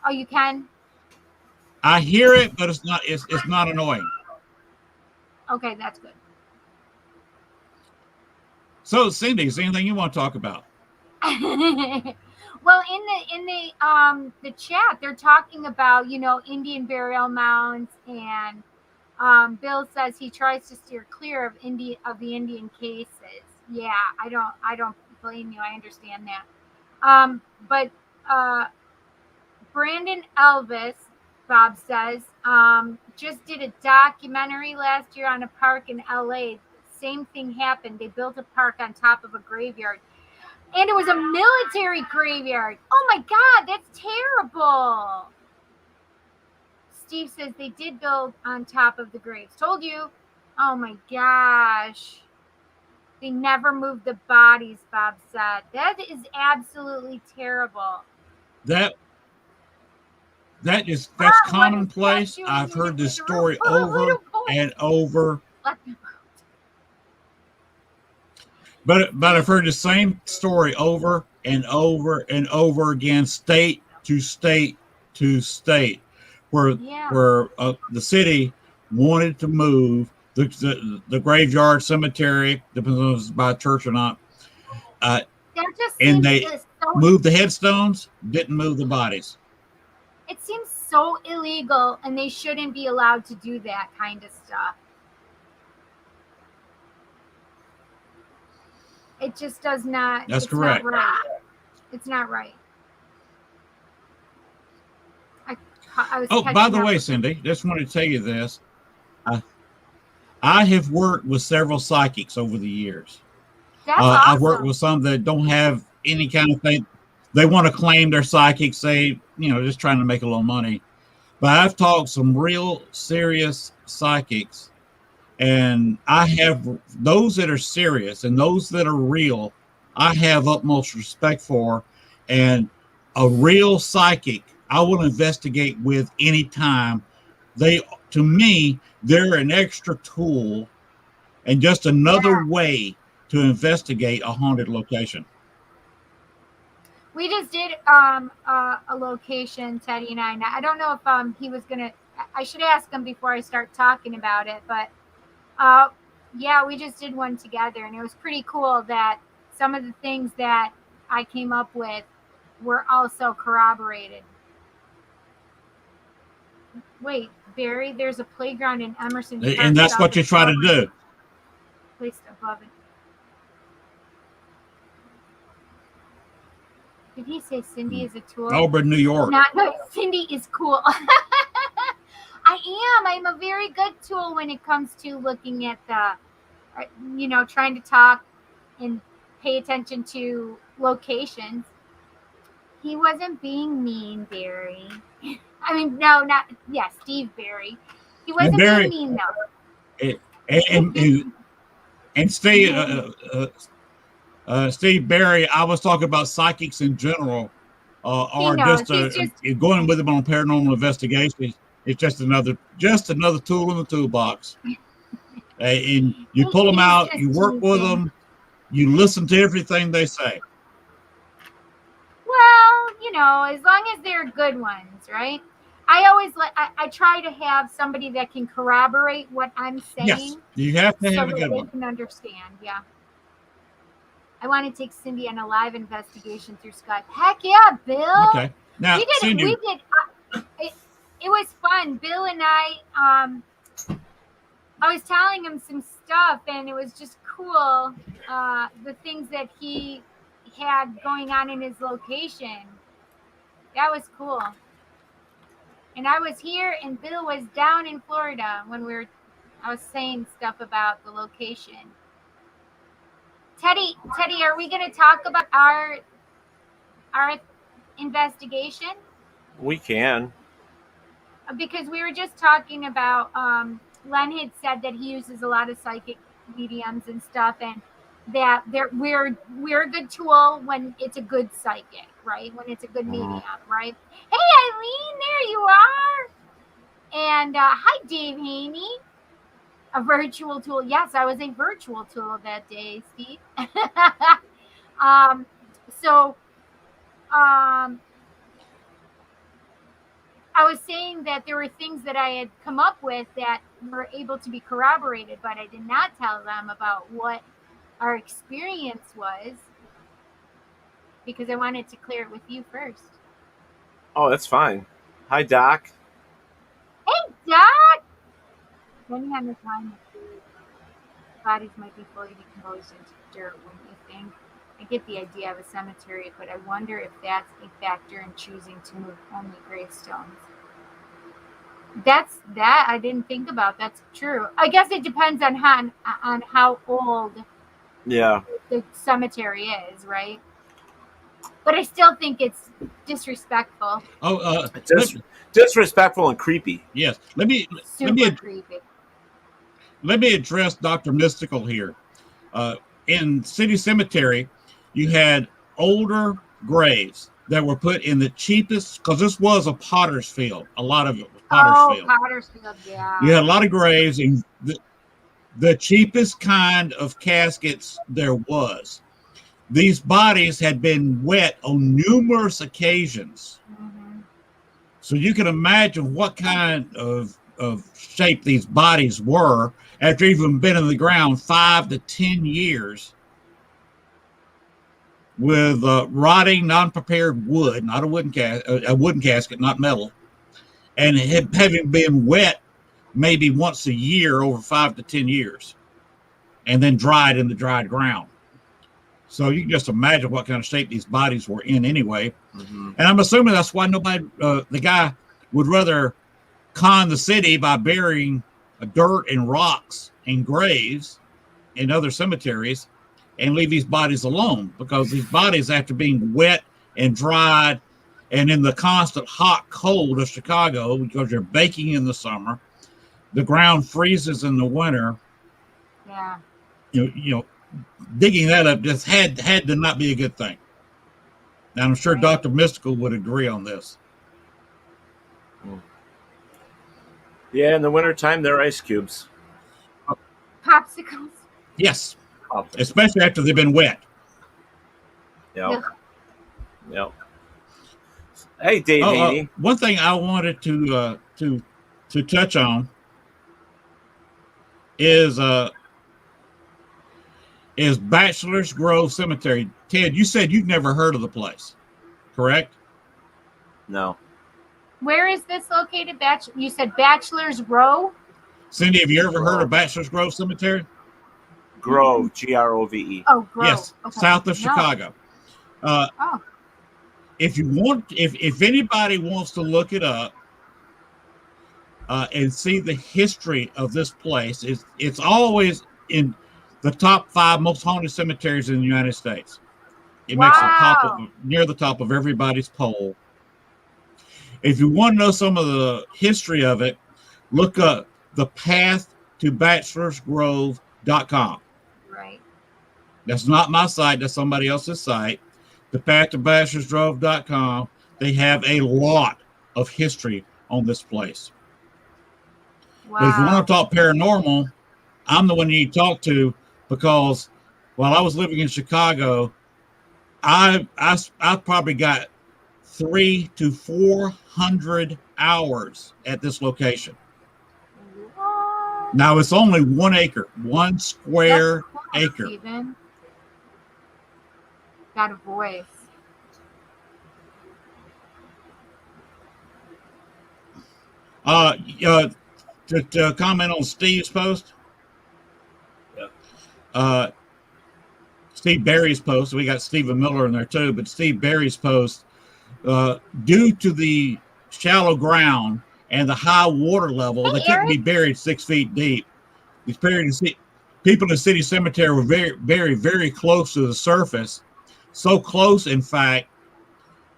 Oh, you can? I hear it, but it's not annoying. Okay, that's good. So, Cindy, is there anything you want to talk about? Well, in the chat, they're talking about, Indian burial mounds, and Bill says he tries to steer clear of the Indian cases. Yeah, I don't blame you. I understand that. But Brandon Elvis, Bob says, just did a documentary last year on a park in LA. Same thing happened. They built a park on top of a graveyard. And it was a military graveyard. Oh my God, that's terrible. Steve says they did build on top of the graves. Told you. Oh my gosh. They never moved the bodies, Bob said. That is absolutely terrible. That's commonplace. I've heard this story over and over. But I've heard the same story over and over and over again, state to state to state, where the city wanted to move the graveyard, cemetery, depends on if it's by a church or not, and they moved the headstones, didn't move the bodies. It seems so illegal, and they shouldn't be allowed to do that kind of stuff. It just does not. That's correct. Not right. It's not right. By the way, Cindy, just wanted to tell you this. I have worked with several psychics over the years. That's awesome. I've worked with some that don't have any kind of thing. They want to claim they're psychics, just trying to make a little money. But I've talked some real serious psychics. And I have those that are serious and those that are real, I have utmost respect for. And a real psychic, I will investigate with anytime. To me, they're an extra tool and just another way to investigate a haunted location. We just did a location, Teddy and I. Now, I don't know if he was gonna. I should ask him before I start talking about it, but. We just did one together, and it was pretty cool that some of the things that I came up with were also corroborated. Wait, Barry, there's a playground in Emerson Park. And that's what you try to do. Placed above it. Did he say Cindy is a tool? Auburn, New York. No, Cindy is cool. I'm a very good tool when it comes to looking at the, trying to talk and pay attention to locations. He wasn't being mean, Barry. I mean, no, Steve Barry. He wasn't being mean, though. And Steve, Steve Barry, I was talking about psychics in general, or just going with them on paranormal investigations. It's just another tool in the toolbox. And you pull them out, you work with them, you listen to everything they say. Well, as long as they're good ones, right? I try to have somebody that can corroborate what I'm saying. Yes, you have to have a good one. They can understand, yeah. I want to take Cindy on a live investigation through Skype. Heck yeah, Bill. Okay. Now, Cindy, it was fun. Bill and I was telling him some stuff, and it was just cool. The things that he had going on in his location. That was cool. And I was here, and Bill was down in Florida when I was saying stuff about the location. Teddy, are we going to talk about our investigation? We can. Because we were just talking about, Len had said that he uses a lot of psychic mediums and stuff, and that we're a good tool when it's a good psychic, right? When it's a good medium, right? Hey, Eileen, there you are. And hi, Dave Haney. A virtual tool. Yes, I was a virtual tool that day, Steve. I was saying that there were things that I had come up with that were able to be corroborated, but I did not tell them about what our experience was because I wanted to clear it with you first. Oh, that's fine. Hi, Doc. Hey, Doc! Depending on the time of food, bodies might be fully decomposed into dirt, wouldn't you think? I get the idea of a cemetery, but I wonder if that's a factor in choosing to move only gravestones. That's that I didn't think about. That's true. I guess it depends on how old the cemetery is, right? But I still think it's disrespectful. Disrespectful and creepy. Yes. Let me creepy. Let me address Dr. Mystical here. In City Cemetery, you had older graves that were put in the cheapest, because this was a potter's field. A lot of it was potter's field. Potter's field, yeah. You had a lot of graves in the cheapest kind of caskets there was. These bodies had been wet on numerous occasions. Mm-hmm. So you can imagine what kind of shape these bodies were after even been in the ground 5 to 10 years with rotting, non-prepared wood, not a wooden casket, not metal, and having been wet maybe once a year over 5 to 10 years, and then dried in the dried ground. So you can just imagine what kind of shape these bodies were in anyway. Mm-hmm. And I'm assuming that's why the guy would rather con the city by burying dirt and rocks and graves in other cemeteries and leave these bodies alone, because these bodies, after being wet and dried and in the constant hot cold of Chicago, because you're baking in the summer, the ground freezes in the winter. Yeah. You know, digging that up just had to not be a good thing. Now, I'm sure Dr. Mystical would agree on this. Yeah, in the wintertime, they're ice cubes. Popsicles? Yes. Popsicles. Especially after they've been wet. Yep. Hey, Dave Haney. One thing I wanted to touch on is Bachelor's Grove Cemetery. Ted, you said you've never heard of the place, correct? No. Where is this located? You said Bachelor's Grove? Cindy, have you ever heard of Bachelor's Grove Cemetery? Grove, Grove. Oh, Grove. Yes, okay. South of Chicago. if anybody wants to look it up and see the history of this place, it's always in the top 5 most haunted cemeteries in the United States. It makes near the top of everybody's poll. If you want to know some of the history of it, look up the path to bachelorsgrove.com. Right. That's not my site. That's somebody else's site. The path to bachelorsgrove.com. They have a lot of history on this place. Wow. But if you want to talk paranormal, I'm the one you need to talk to, because while I was living in Chicago, I probably got 300 to 400 hours at this location. What? Now it's only 1 acre, 1 square acre. Steven. Got a voice. To comment on Steve's post. Steve Barry's post. We got Stephen Miller in there too, but Steve Barry's post, due to the shallow ground and the high water level, they couldn't be buried 6 feet deep. These people in the city cemetery were very, very, very close to the surface. So close, in fact,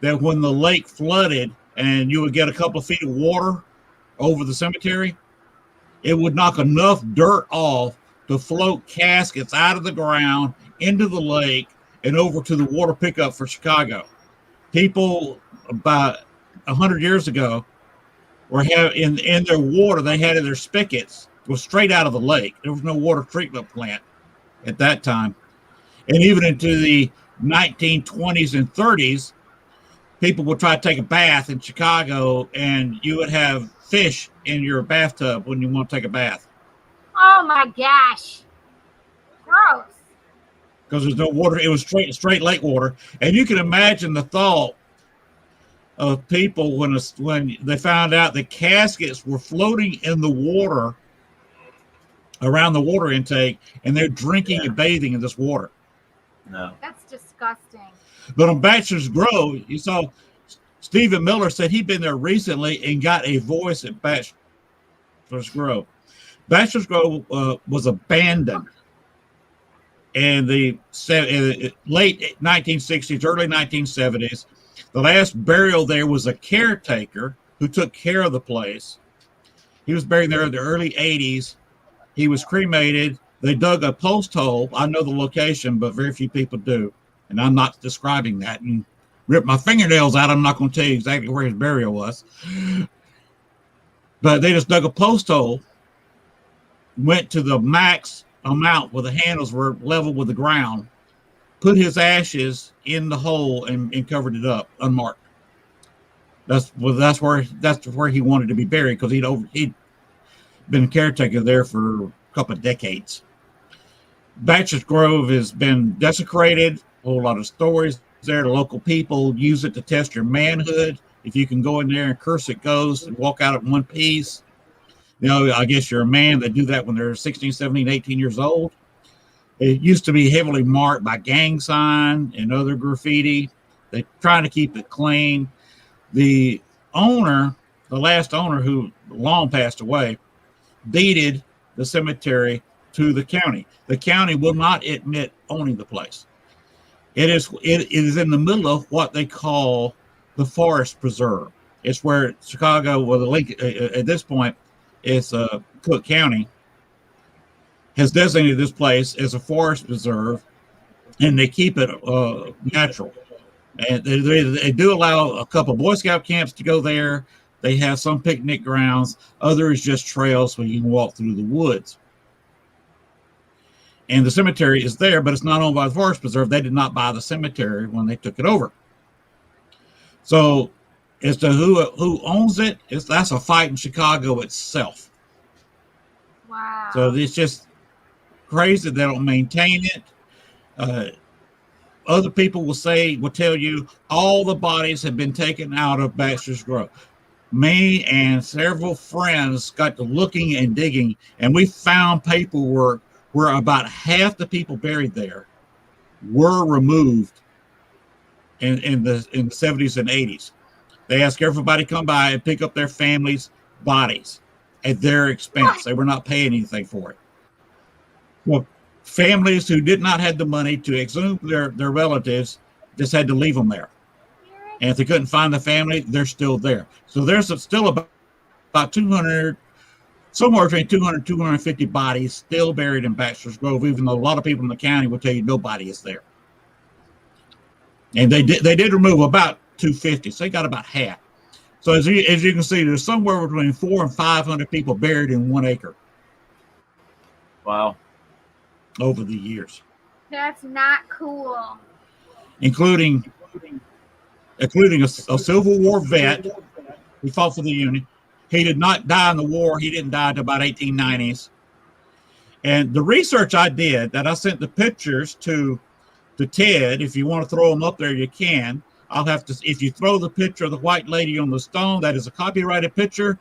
that when the lake flooded and you would get a couple of feet of water over the cemetery, it would knock enough dirt off to float caskets out of the ground into the lake and over to the water pickup for Chicago. People about 100 years ago were in their water, they had in their spigots, was straight out of the lake. There was no water treatment plant at that time. And even into the 1920s and 30s, people would try to take a bath in Chicago, and you would have fish in your bathtub when you want to take a bath. Oh my gosh. Gross. Because there's no water. It was straight lake water. And you can imagine the thought of people when they found out that caskets were floating in the water around the water intake, and they're drinking and bathing in this water. No. That's disgusting. But on Bachelor's Grove, you saw Stephen Miller said he'd been there recently and got a voice at Bachelor's Grove. Bachelor's Grove was abandoned in the late 1960s, early 1970s. The last burial there was a caretaker who took care of the place. He was buried there in the early 80s. He was cremated. They dug a post hole. I know the location, but very few people do. And I'm not describing that and rip my fingernails out. I'm not going to tell you exactly where his burial was. But they just dug a post hole, went to the max amount where the handles were level with the ground, put his ashes in the hole and covered it up, unmarked. That's where he wanted to be buried, because he'd been a caretaker there for a couple of decades. Bachelor's Grove has been desecrated. A whole lot of stories there. The local people use it to test your manhood. If you can go in there and curse at ghosts and walk out in one piece, I guess you're a man. They do that when they're 16, 17, 18 years old. It used to be heavily marked by gang sign and other graffiti. They're trying to keep it clean. The last owner, who long passed away, deeded the cemetery to the county. The county will not admit owning the place. It is in the middle of what they call the Forest Preserve. It's where Chicago, at this point, it's Cook County, has designated this place as a forest preserve, and they keep it natural. And they do allow a couple Boy Scout camps to go there. They have some picnic grounds. Others just trails where you can walk through the woods. And the cemetery is there, but it's not owned by the Forest Preserve. They did not buy the cemetery when they took it over. So as to who owns it, that's a fight in Chicago itself. Wow. So it's just crazy they don't maintain it. Other people will tell you all the bodies have been taken out of Bachelor's Grove. Me and several friends got to looking and digging, and we found paperwork where about half the people buried there were removed in the 70s and 80s. They asked everybody to come by and pick up their families' bodies at their expense. They were not paying anything for it. Well, families who did not have the money to exhume their relatives just had to leave them there. And if they couldn't find the family, they're still there. So there's still about 200, somewhere between 200 and 250 bodies still buried in Bachelor's Grove, even though a lot of people in the county will tell you nobody is there. And they did remove about 250, so they got about half. So as you can see, there's somewhere between 400 and 500 people buried in 1 acre. Wow. Over the years. That's not cool. Including a Civil War vet who fought for the Union. He did not die in the war. He didn't die until about 1890s. And the research I did, that I sent the pictures to Ted, if you want to throw them up there, you can. I'll have to, if you throw the picture of the white lady on the stone, that is a copyrighted picture.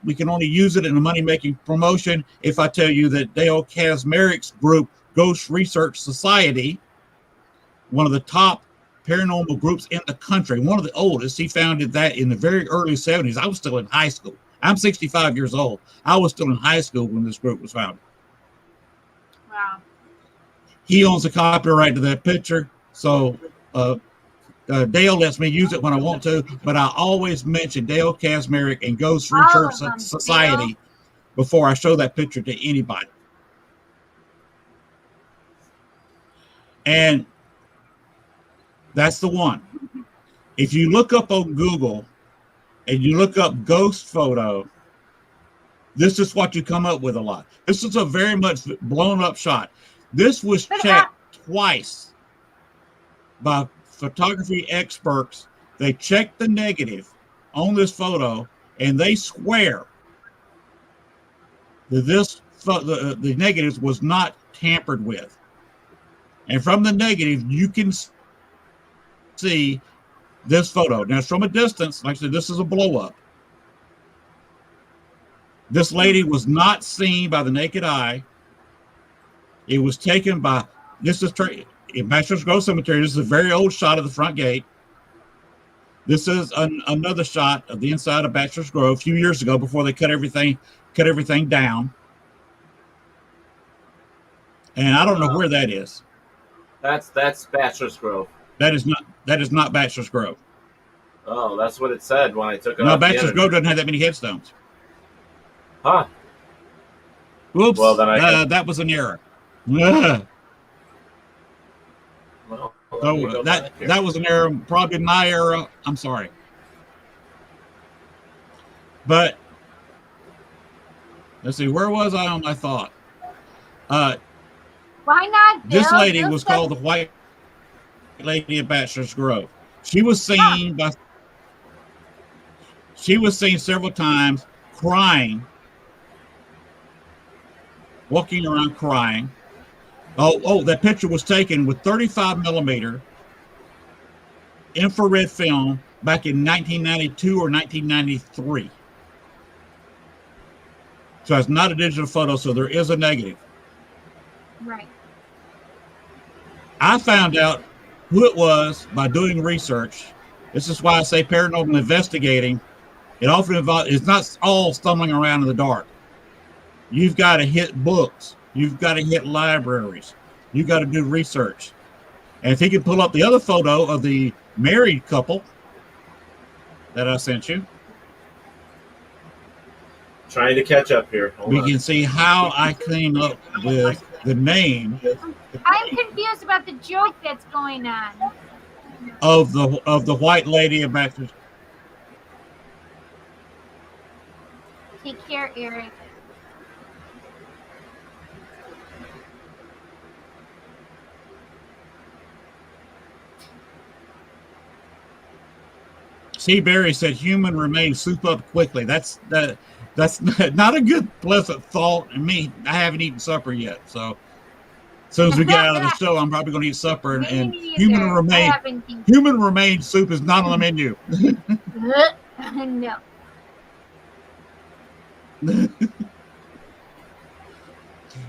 We can only use it in a money-making promotion if I tell you that Dale Kazmarik's group, Ghost Research Society, one of the top paranormal groups in the country, one of the oldest, he founded that in the very early 70s. I was still in high school. I'm 65 years old. I was still in high school when this group was founded. Wow. He owns the copyright to that picture, so Dale lets me use it when I want to, but I always mention Dale Kazmarik and Ghost Research Society Dale, before I show that picture to anybody. And that's the one. If you look up on Google and you look up ghost photo, this is what you come up with a lot. This is a very much blown up shot. This was checked twice by photography experts. They checked the negative on this photo and they swear that the negatives was not tampered with. And from the negative, you can see this photo. Now, it's from a distance. Like I said, this is a blow up. This lady was not seen by the naked eye. It was taken by, this is in Bachelor's Grove Cemetery. This is a very old shot of the front gate. This is another shot of the inside of Bachelor's Grove a few years ago before they cut everything down. And I don't know where that is. That's Bachelor's Grove. That is not Bachelor's Grove. Oh, that's what it said when I took it. No, Bachelor's Grove doesn't have that many headstones. Huh. Whoops. Well, then that was an error. Well, so that was an error, probably my error. I'm sorry. But let's see, where was I on my thought? Why not? This lady was called the White Lady of Bachelor's Grove. She was seen several times crying, walking around crying. Oh, that picture was taken with 35 millimeter infrared film back in 1992 or 1993. So it's not a digital photo, so there is a negative. Right. I found out who it was by doing research. This is why I say paranormal investigating. It often involves, it's not all stumbling around in the dark. You've got to hit books. You've got to hit libraries. You've got to do research. And if he can pull up the other photo of the married couple that I sent you. Trying to catch up here. We can see how I came up with the name. I'm confused about the joke that's going on. Of the White Lady of Bachelor's. Take care, Eric. C. Barry said, "Human remains soup up quickly." That's not a good, pleasant thought. And me, I haven't eaten supper yet, so as soon as we get out of the show, I'm probably going to eat supper. And human remains soup is not on the menu. No.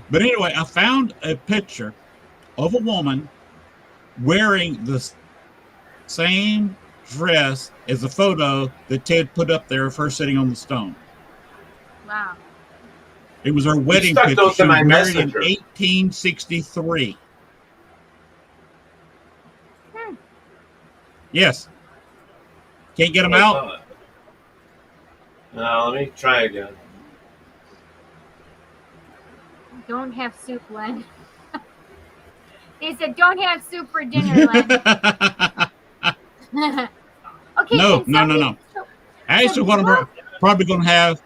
But anyway, I found a picture of a woman wearing the same dress as the photo that Ted put up there of her sitting on the stone. Wow. It was her wedding stuck picture. those She in was my married messenger. in 1863. Yes. Can't get them out? No, let me try again. Don't have soup, Len. They said, don't have soup for dinner, Len. Okay, No. So, Actually, what I'm probably going to have.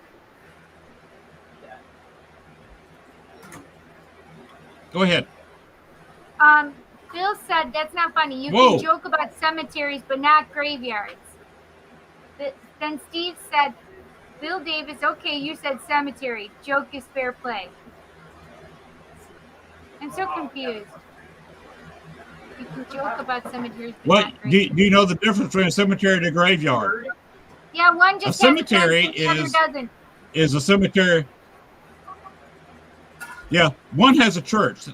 Go ahead. Bill said, that's not funny. You Whoa. can joke about cemeteries, but not graveyards. Then Steve said, Bill Davis, okay, you said cemetery. Joke is fair play. I'm so confused. You can joke about cemeteries, but What not do graveyards. you know the difference between a cemetery and a graveyard? Yeah, one just A has cemetery a fence, the other doesn't. is a cemetery. Yeah, one has a church.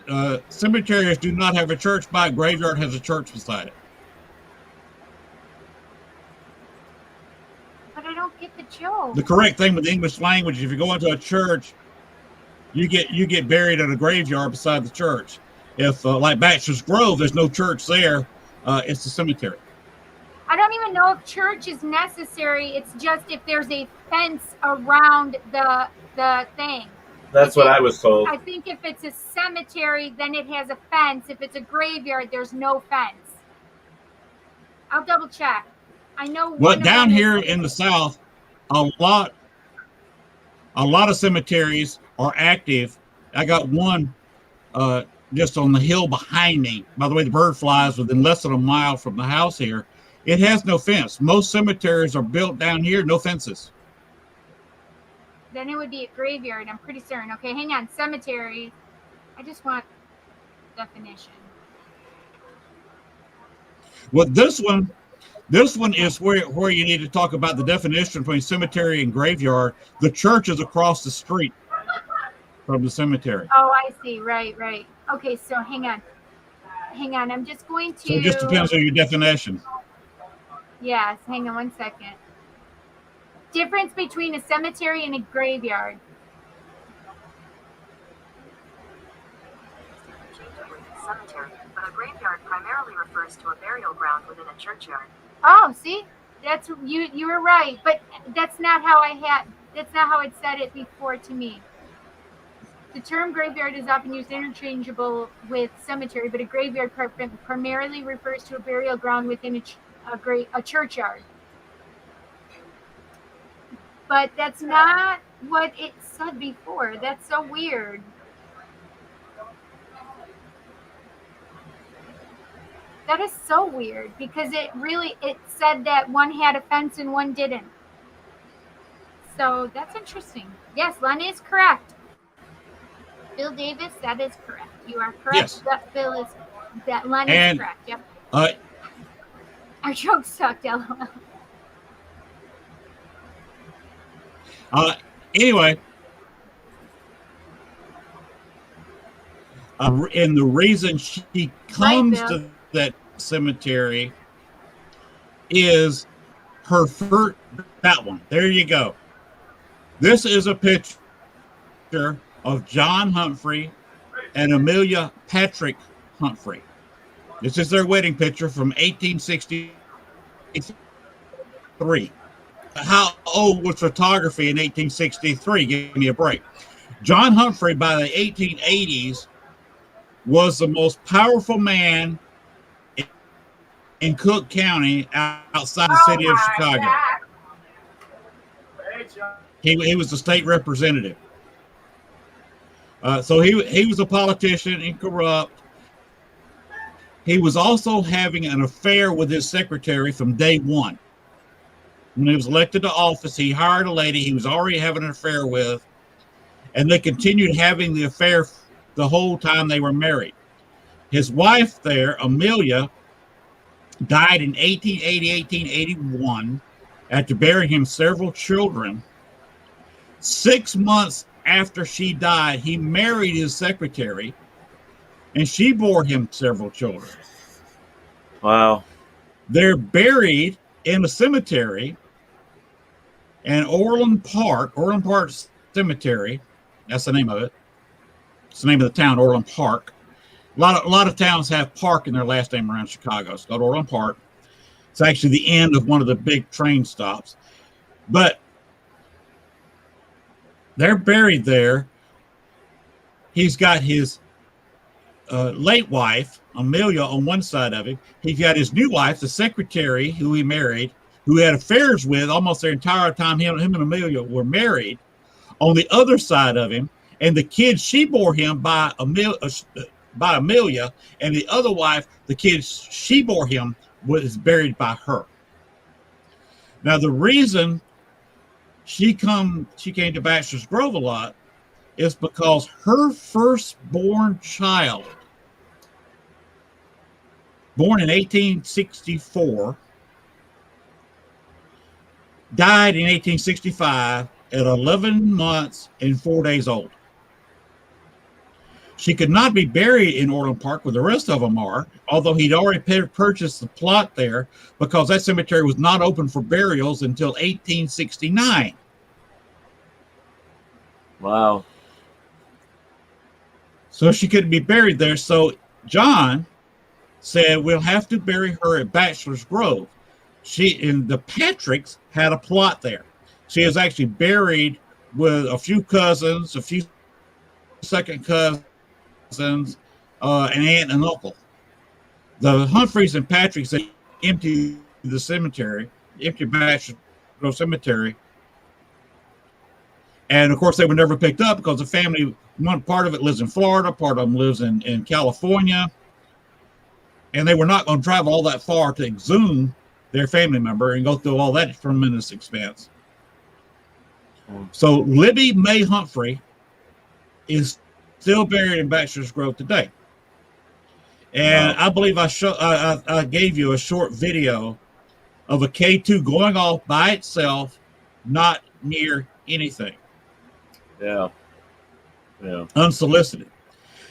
Cemeteries do not have a church, but a graveyard has a church beside it. But I don't get the joke. The correct thing with the English language, if you go into a church, you get buried at a graveyard beside the church. If like Baxter's Grove, there's no church there. It's a cemetery. I don't even know if church is necessary. It's just if there's a fence around the thing. That's what I was told. I think if it's a cemetery, then it has a fence. If it's a graveyard, there's no fence. I'll double check. I know. Well, down here in the South, a lot of cemeteries are active. I got one just on the hill behind me. By the way, the bird flies within less than a mile from the house here. It has no fence. Most cemeteries are built down here, no fences. Then it would be a graveyard, I'm pretty certain. Okay, hang on. Cemetery. I just want definition. Well, this one is where you need to talk about the definition between cemetery and graveyard. The church is across the street from the cemetery. Oh, I see. Right. Okay, so hang on. I'm just going to. So it just depends on your definition. Yes, hang on 1 second. Difference between a cemetery and a graveyard. Cemetery, but a graveyard primarily refers to a burial ground within a churchyard. Oh, see, that's you were right, but that's not how it said it before to me. The term graveyard is often used interchangeable with cemetery, but a graveyard primarily refers to a burial ground within a churchyard. But that's not what it said before. That's so weird. That is so weird because it said that one had a fence and one didn't. So that's interesting. Yes, Len is correct. Bill Davis, that is correct. You are correct. Yes. Len is correct. Yep. Our joke sucked, LOL. Anyway, and the reason she comes to that cemetery is her first. That one. There you go. This is a picture of John Humphrey and Amelia Patrick Humphrey. This is their wedding picture from 1863. How old was photography in 1863? Give me a break. John Humphrey, by the 1880s, was the most powerful man in Cook County outside the city of Chicago. He was the state representative. So he was a politician and corrupt. He was also having an affair with his secretary from day one. When he was elected to office, he hired a lady he was already having an affair with, and they continued having the affair the whole time they were married. His wife there, Amelia, died in 1881 after bearing him several children. 6 months after she died, he married his secretary, and she bore him several children. Wow. They're buried in a cemetery in Orland Park Cemetery. That's the name of it. It's the name of the town, Orland Park. A lot of towns have park in their last name around Chicago. It's called Orland Park. It's actually the end of one of the big train stops. But they're buried there. He's got his late wife, Amelia, on one side of him. He's got his new wife, the secretary who he married, who he had affairs with almost their entire time him and Amelia were married, on the other side of him. And the kid she bore him by Amelia, and the other wife, the kid she bore him, was buried by her. Now, the reason she came to Bachelor's Grove a lot is because her firstborn child, born in 1864, died in 1865 at 11 months and 4 days old. She could not be buried in Orland Park where the rest of them are, although he'd already purchased the plot there, because that cemetery was not open for burials until 1869. Wow. So she couldn't be buried there. So John said, we'll have to bury her at Bachelor's Grove. She and the Patricks had a plot there. She is actually buried with a few cousins, a few second cousins, an aunt and uncle. The Humphreys and Patricks, they emptied the cemetery, emptied Bachelor's Grove Cemetery. And of course, they were never picked up because the family, one part of it lives in Florida, part of them lives in California. And they were not going to travel all that far to exhume their family member and go through all that tremendous expense. So Libby May Humphrey is still buried in Bachelor's Grove today. And I believe I gave you a short video of a K2 going off by itself, not near anything. Yeah. Unsolicited.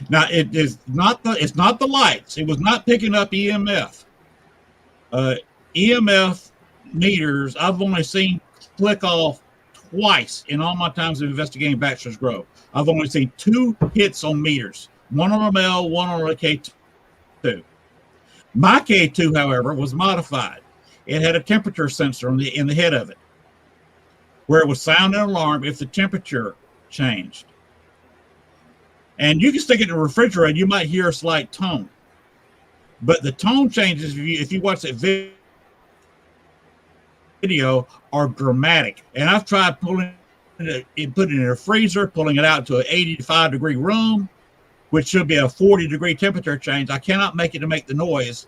Now it's not the lights. It was not picking up EMF. EMF meters I've only seen click off twice in all my times of investigating Bachelor's Grove. I've only seen 2 hits on meters, one on a male, one on a K2. My K2, however, was modified. It had a temperature sensor in the head of it, where it would sound an alarm if the temperature changed. And you can stick it in the refrigerator, you might hear a slight tone. But the tone changes if you watch that video are dramatic. And I've tried putting it in a freezer, pulling it out to an 85-degree room, which should be a 40-degree temperature change. I cannot make it to make the noise.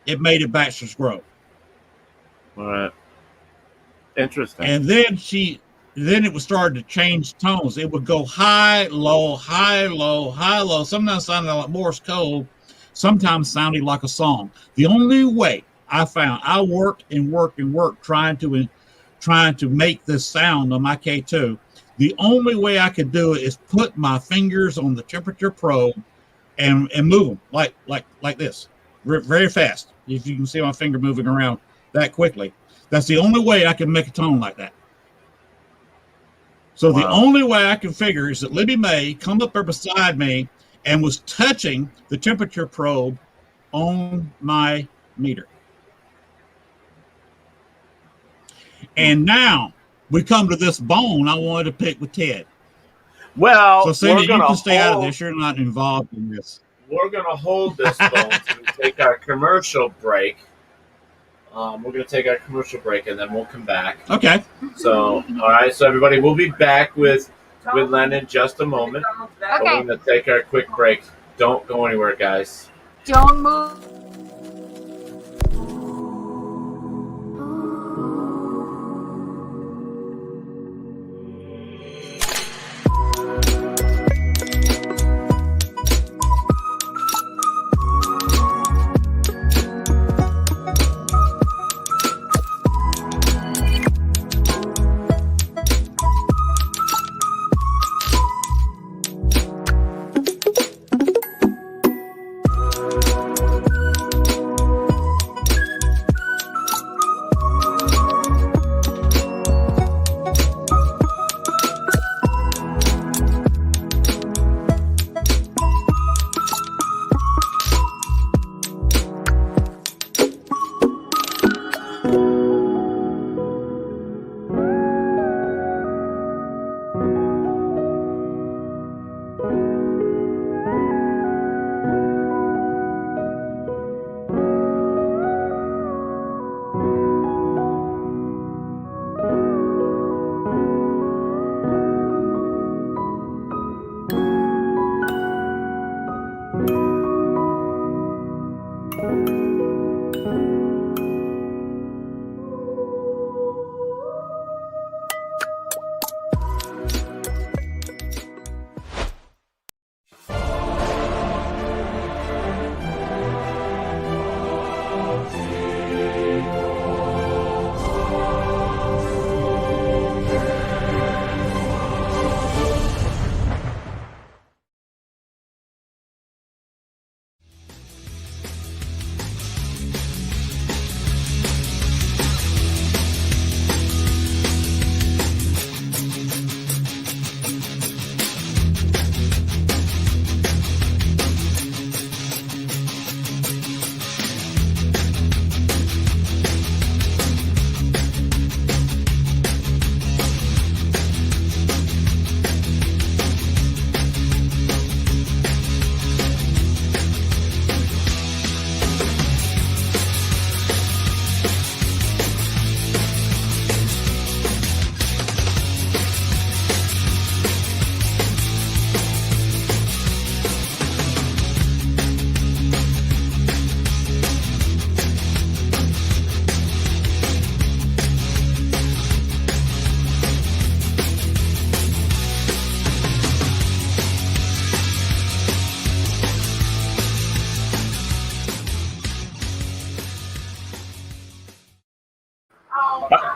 It made it Bachelor's Grove. All right. Interesting. And then it was starting to change tones. It would go high, low, high, low, high, low. Sometimes sounding like Morse code, sometimes sounding like a song. The only way I found, I worked trying to make this sound on my K2. The only way I could do it is put my fingers on the temperature probe and move them like this, very fast. If you can see my finger moving around that quickly, that's the only way I can make a tone like that. So the only way I can figure is that Libby May come up there beside me and was touching the temperature probe on my meter. And now we come to this bone I wanted to pick with Ted. Well, so Cindy, you can stay out of this. You're not involved in this. We're going to hold this bone to take our commercial break. We're going to take our commercial break, and then we'll come back. Okay. So, all right. So, everybody, we'll be back with Len in just a moment. Okay. We're going to take our quick break. Don't go anywhere, guys. Don't move.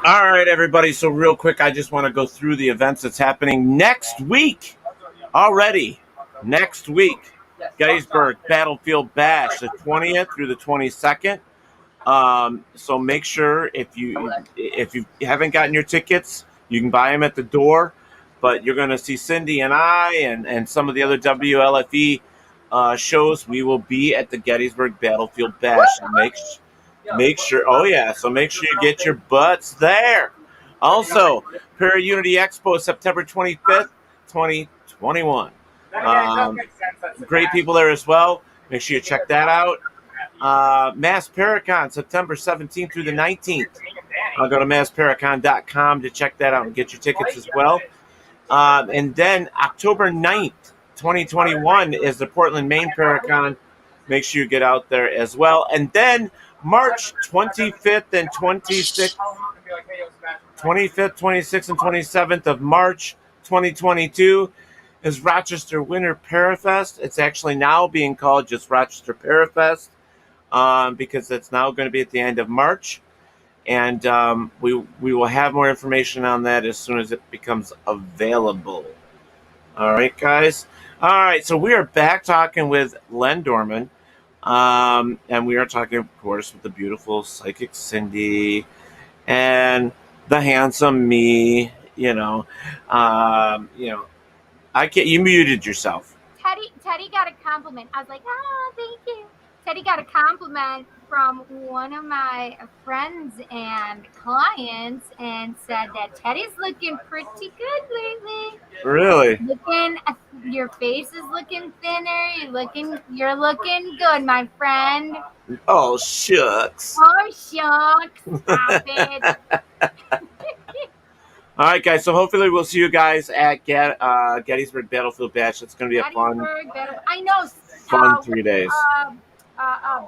All right, everybody. So real quick, I just want to go through the events that's happening next week already. Next week, Gettysburg Battlefield Bash, the 20th through the 22nd. So make sure if you haven't gotten your tickets, you can buy them at the door. But you're going to see Cindy and I and some of the other WLFE shows. We will be at the Gettysburg Battlefield Bash. So make sure. Oh yeah, so make sure you get your butts there. Also, Para Unity Expo, September 25th, 2021. Great people there as well. Make sure you check that out. Mass Paracon, September 17th through the 19th. I'll go to massparacon.com to check that out and get your tickets as well. And then October 9th, 2021 is the Portland, Maine Paracon. Make sure you get out there as well. And then March 25th and 26th, 26th, and 27th of March 2022 is Rochester Winter Parafest. It's actually now being called just Rochester Parafest because it's now going to be at the end of March. And we will have more information on that as soon as it becomes available. All right, guys. All right, so we are back talking with Len Dorman. And we are talking, of course, with the beautiful psychic Cindy and the handsome me. You muted yourself. Teddy got a compliment. I was like, thank you. Teddy got a compliment from one of my friends and clients and said that Teddy's looking pretty good lately. Really? Your face is looking thinner. You're looking good, my friend. Oh, shucks. Oh, shucks. Stop it. All right, guys. So hopefully we'll see you guys at Gettysburg Battlefield Bash. It's going to be a fun 3 days.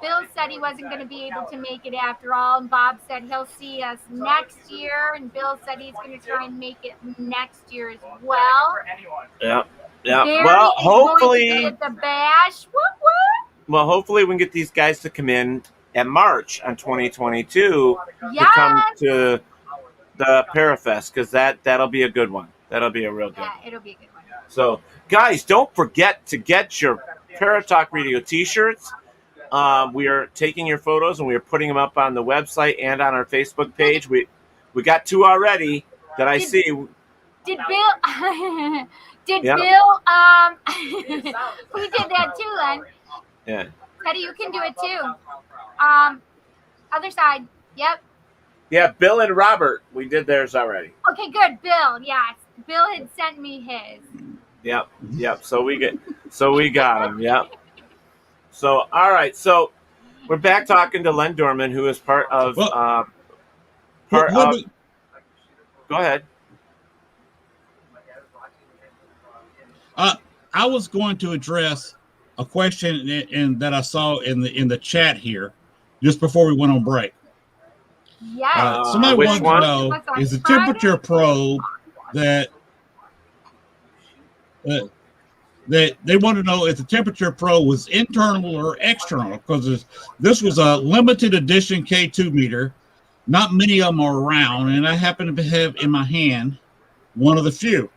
Bill said he wasn't going to be able to make it after all, and Bob said he'll see us next year, and Bill said he's going to try and make it next year as well. Yeah. Barry Well, hopefully is going to be at the bash. Whoop. Well, hopefully we can get these guys to come in at March on 2022 Yes. to come to the Parafest, because that'll be a good one. That'll be a real good one. Yeah, it'll be a good one. So, guys, don't forget to get your Paratalk Radio T-shirts. We are taking your photos and we are putting them up on the website and on our Facebook page. We got 2 already that I see. Did Bill? Yeah. Bill? We did that too, Len. Yeah. Teddy, you can do it too. Other side. Yep. Yeah, Bill and Robert, we did theirs already. Okay, good. Bill, yes. Bill had sent me his. Yep. So we got him. Yep. So, all right. So we're back talking to Len Dorman, who is part of. Go ahead. I was going to address a question that I saw in the chat here. just before we went on break. Yes. Somebody which wants one? to know is the temperature probe that they want to know if the temperature probe was internal or external, because this was a limited edition K2 meter. Not many of them are around, and I happen to have in my hand one of the few.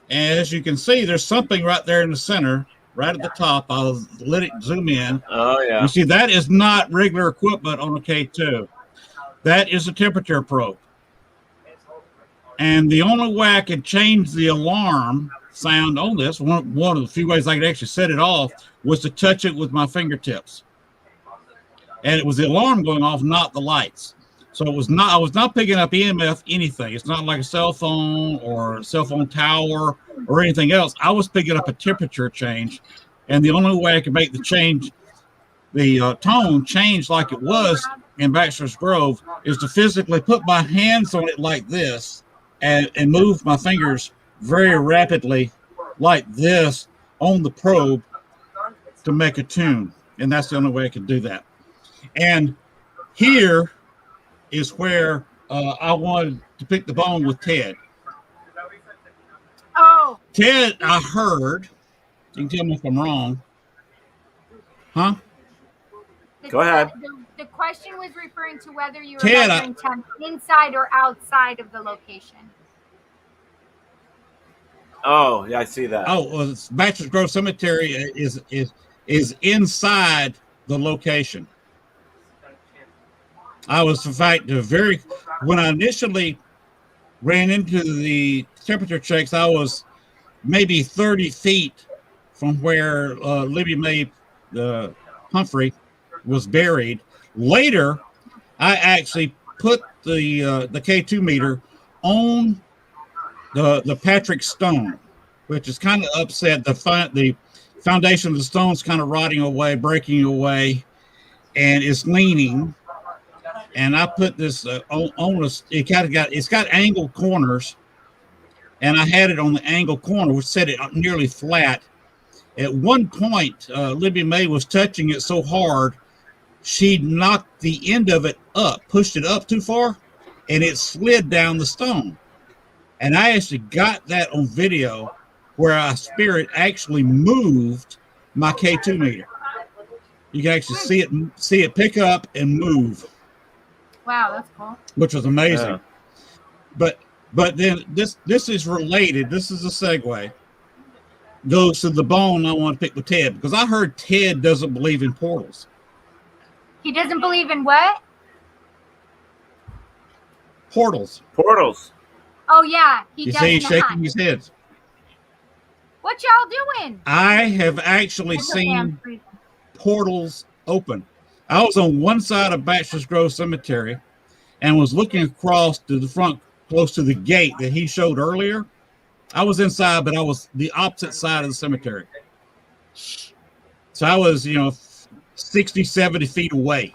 And as you can see, there's something right there in the center, right at the top. I'll let it zoom in. Oh, yeah. You see, that is not regular equipment on a K2. That is a temperature probe. And the only way I could change the alarm sound on this, one of the few ways I could actually set it off, was to touch it with my fingertips. And it was the alarm going off, not the lights. So I was not picking up EMF anything. It's not like a cell phone or a cell phone tower or anything else. I was picking up a temperature change. And the only way I could make the change, the tone change like it was in Baxter's Grove, is to physically put my hands on it like this and move my fingers very rapidly like this on the probe to make a tune. And that's the only way I could do that. And here is where I wanted to pick the bone with Ted. Oh. Ted, I heard, you can tell me if I'm wrong. Huh? Go ahead. The question was referring to whether you were Ted, measuring temps inside or outside of the location. Oh, yeah, I see that. Oh, well, Baxter's Grove Cemetery is inside the location. I was, in fact, when I initially ran into the temperature checks, I was maybe 30 feet from where Libby Mae Humphrey was buried. Later, I actually put the K2 meter on the Patrick stone, which is kind of upset. The foundation of the stone's kind of rotting away, breaking away, and it's leaning. And I put this on this. It's got angled corners, and I had it on the angled corner, which set it nearly flat. At one point, Libby Mae was touching it so hard, she knocked the end of it up, pushed it up too far, and it slid down the stone. And I actually got that on video, where a spirit actually moved my K2 meter. You can actually see it pick up and move. Wow, that's cool. Which was amazing. Yeah. But then this is related. This is a segue. Goes to the bone I want to pick with Ted, because I heard Ted doesn't believe in portals. He doesn't believe in what? Portals. Oh yeah, he You does see, he's not. shaking his head. What y'all doing? I have actually seen portals open. I was on one side of Baxter's Grove Cemetery and was looking across to the front, close to the gate that he showed earlier. I was inside, but I was the opposite side of the cemetery. So I was, 60, 70 feet away.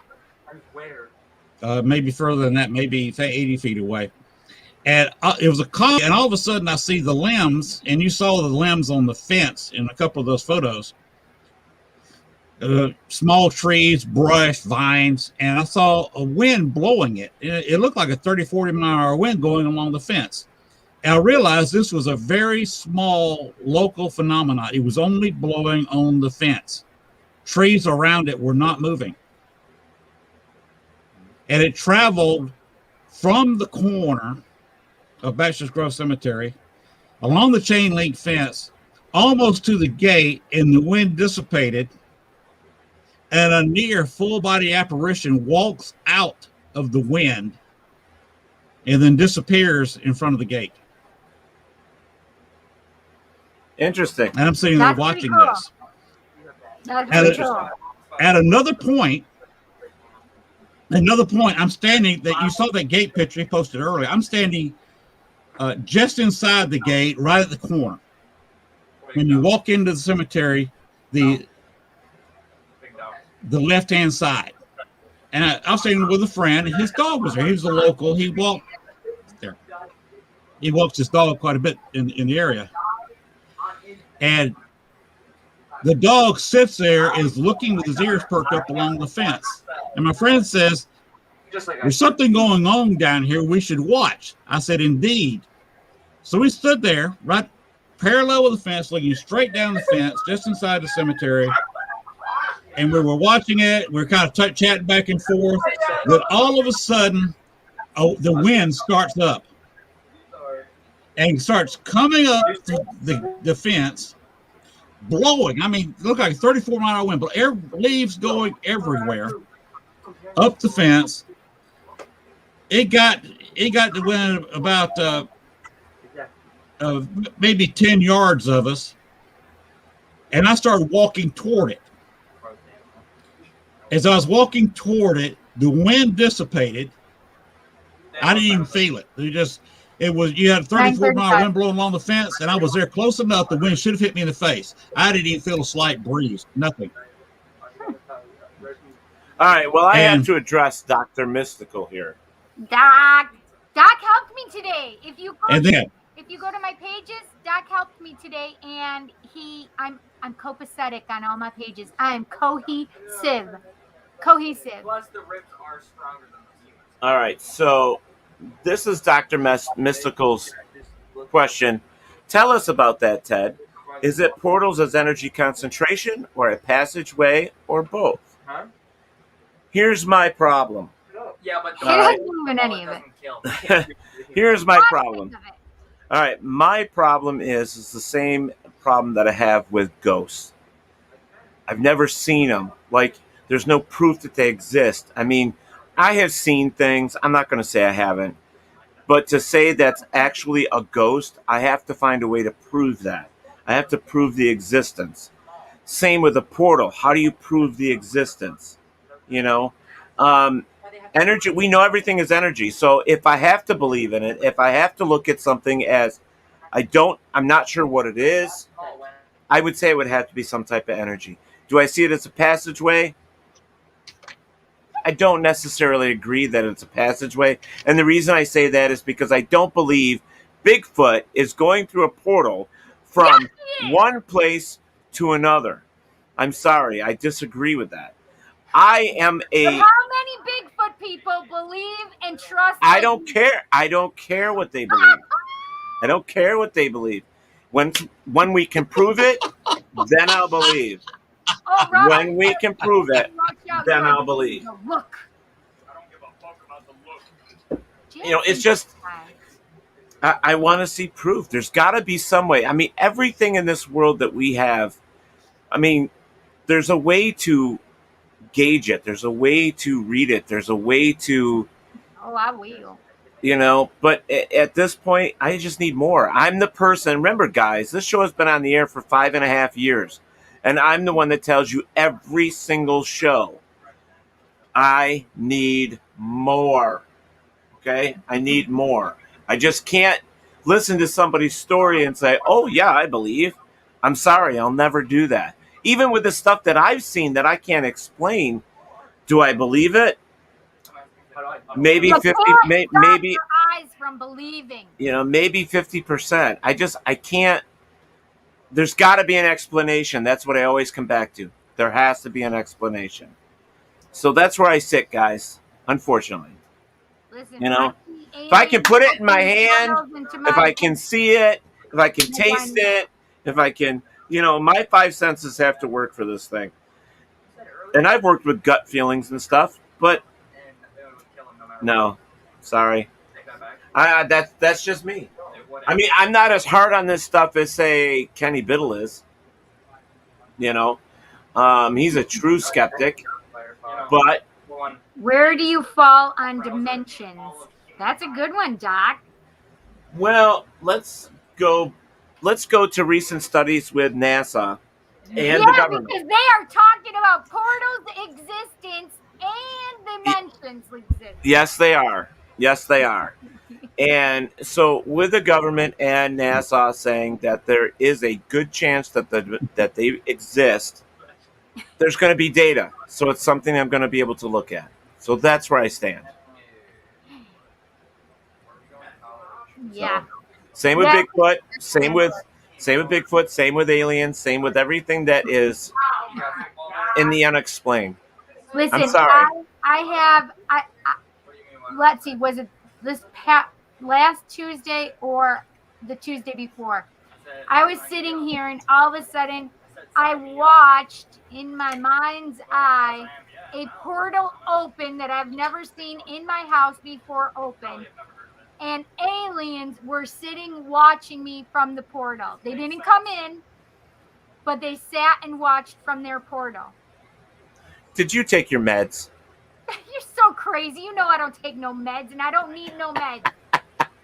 Maybe further than that, maybe 80 feet away. And it was a call, and all of a sudden I see the limbs, and you saw the limbs on the fence in a couple of those photos. Small trees, brush, vines, and I saw a wind blowing it. It looked like a 30, 40 mile an hour wind going along the fence. And I realized this was a very small local phenomenon. It was only blowing on the fence. Trees around it were not moving. And it traveled from the corner of Baxter's Grove Cemetery along the chain link fence almost to the gate, and the wind dissipated. And a near full body apparition walks out of the wind and then disappears in front of the gate. Interesting. And I'm sitting there watching cool. this. That's pretty cool. At another point, I'm standing, that you saw that gate picture he posted earlier. I'm standing just inside the gate, right at the corner. When you walk into the cemetery, the left-hand side. And I was standing with a friend, and his dog was there. He was a local. He walked there. He walks his dog quite a bit in the area. And the dog sits there, is looking with his ears perked up along the fence. And my friend says, there's something going on down here. We should watch. I said, indeed. So we stood there, right parallel with the fence, looking straight down the fence, just inside the cemetery. And we were watching it. We were kind of chatting back and forth. But all of a sudden, the wind starts up and starts coming up the fence, blowing. I mean, it looked like a 34-mile wind, but leaves going everywhere up the fence. It got the wind about maybe 10 yards of us, and I started walking toward it. As I was walking toward it, the wind dissipated. I didn't even feel it. You had a 34-mile wind blowing along the fence, and I was there close enough. The wind should have hit me in the face. I didn't even feel a slight breeze. Nothing. All right. Well, I have to address Dr. Mystical here. Doc helped me today. If you go to my pages, Doc helped me today, and I'm copacetic on all my pages. I'm cohesive. Plus, the ribs are stronger than the humans. All right. So this is Dr. Mystical's question. Tell us about that, Ted. Is it portals as energy concentration, or a passageway, or both? Huh? Here's my problem. Yeah, but he doesn't even any of it. Here's my problem. All right, my problem is the same problem that I have with ghosts. I've never seen them. Like, there's no proof that they exist. I mean, I have seen things. I'm not going to say I haven't. But to say that's actually a ghost, I have to find a way to prove that. I have to prove the existence. Same with a portal. How do you prove the existence? You know? Energy, we know everything is energy. So if I have to believe in it, if I have to look at something as I'm not sure what it is, I would say it would have to be some type of energy. Do I see it as a passageway? I don't necessarily agree that it's a passageway. And the reason I say that is because I don't believe Bigfoot is going through a portal from one place to another. I'm sorry, I disagree with that. I am But how many Bigfoot people believe and trust? I don't care. I don't care what they believe. I don't care what they believe. When we can prove it, then I'll believe. Oh, Robert, when we can prove it, then I'll believe. Look. I don't give a fuck about the look. You know, it's just I want to see proof. There's got to be some way. I mean, everything in this world that we have, I mean, there's a way to gauge it. There's a way to read it. There's a way to... Oh, I will. You know, but at this point, I just need more. I'm the person... Remember, guys, this show has been on the air for 5.5 years. And I'm the one that tells you every single show, I need more. Okay? I need more. I just can't listen to somebody's story and say, oh, yeah, I believe. I'm sorry, I'll never do that. Even with the stuff that I've seen that I can't explain, do I believe it? Maybe 50, maybe your eyes from believing. You know, maybe 50%. I can't. There's got to be an explanation. That's what I always come back to. There has to be an explanation. So that's where I sit, guys. Unfortunately, listen, you know, if I can put it in my hand, if I can see it, if I can taste it, if I can. You know, my 5 senses have to work for this thing. And I've worked with gut feelings and stuff, but no, sorry. That's just me. I mean, I'm not as hard on this stuff as, say, Kenny Biddle is. You know, he's a true skeptic, but... Where do you fall on dimensions? That's a good one, Doc. Well, let's go to recent studies with NASA and the government. Because they are talking about portals' existence and dimensions existence. Yes, they are. Yes, they are. And so with the government and NASA saying that there is a good chance that they exist, there's going to be data. So it's something I'm going to be able to look at. So that's where I stand. Yeah. So, same with Bigfoot, same with Bigfoot, same with aliens, same with everything that is in the unexplained. Listen, I'm sorry. Let's see, was it last Tuesday or the Tuesday before? I was sitting here and all of a sudden I watched in my mind's eye a portal open that I've never seen in my house before open. And aliens were sitting watching me from the portal. They didn't come in, but they sat and watched from their portal. Did you take your meds? You're so crazy. You know I don't take no meds, and I don't need no meds.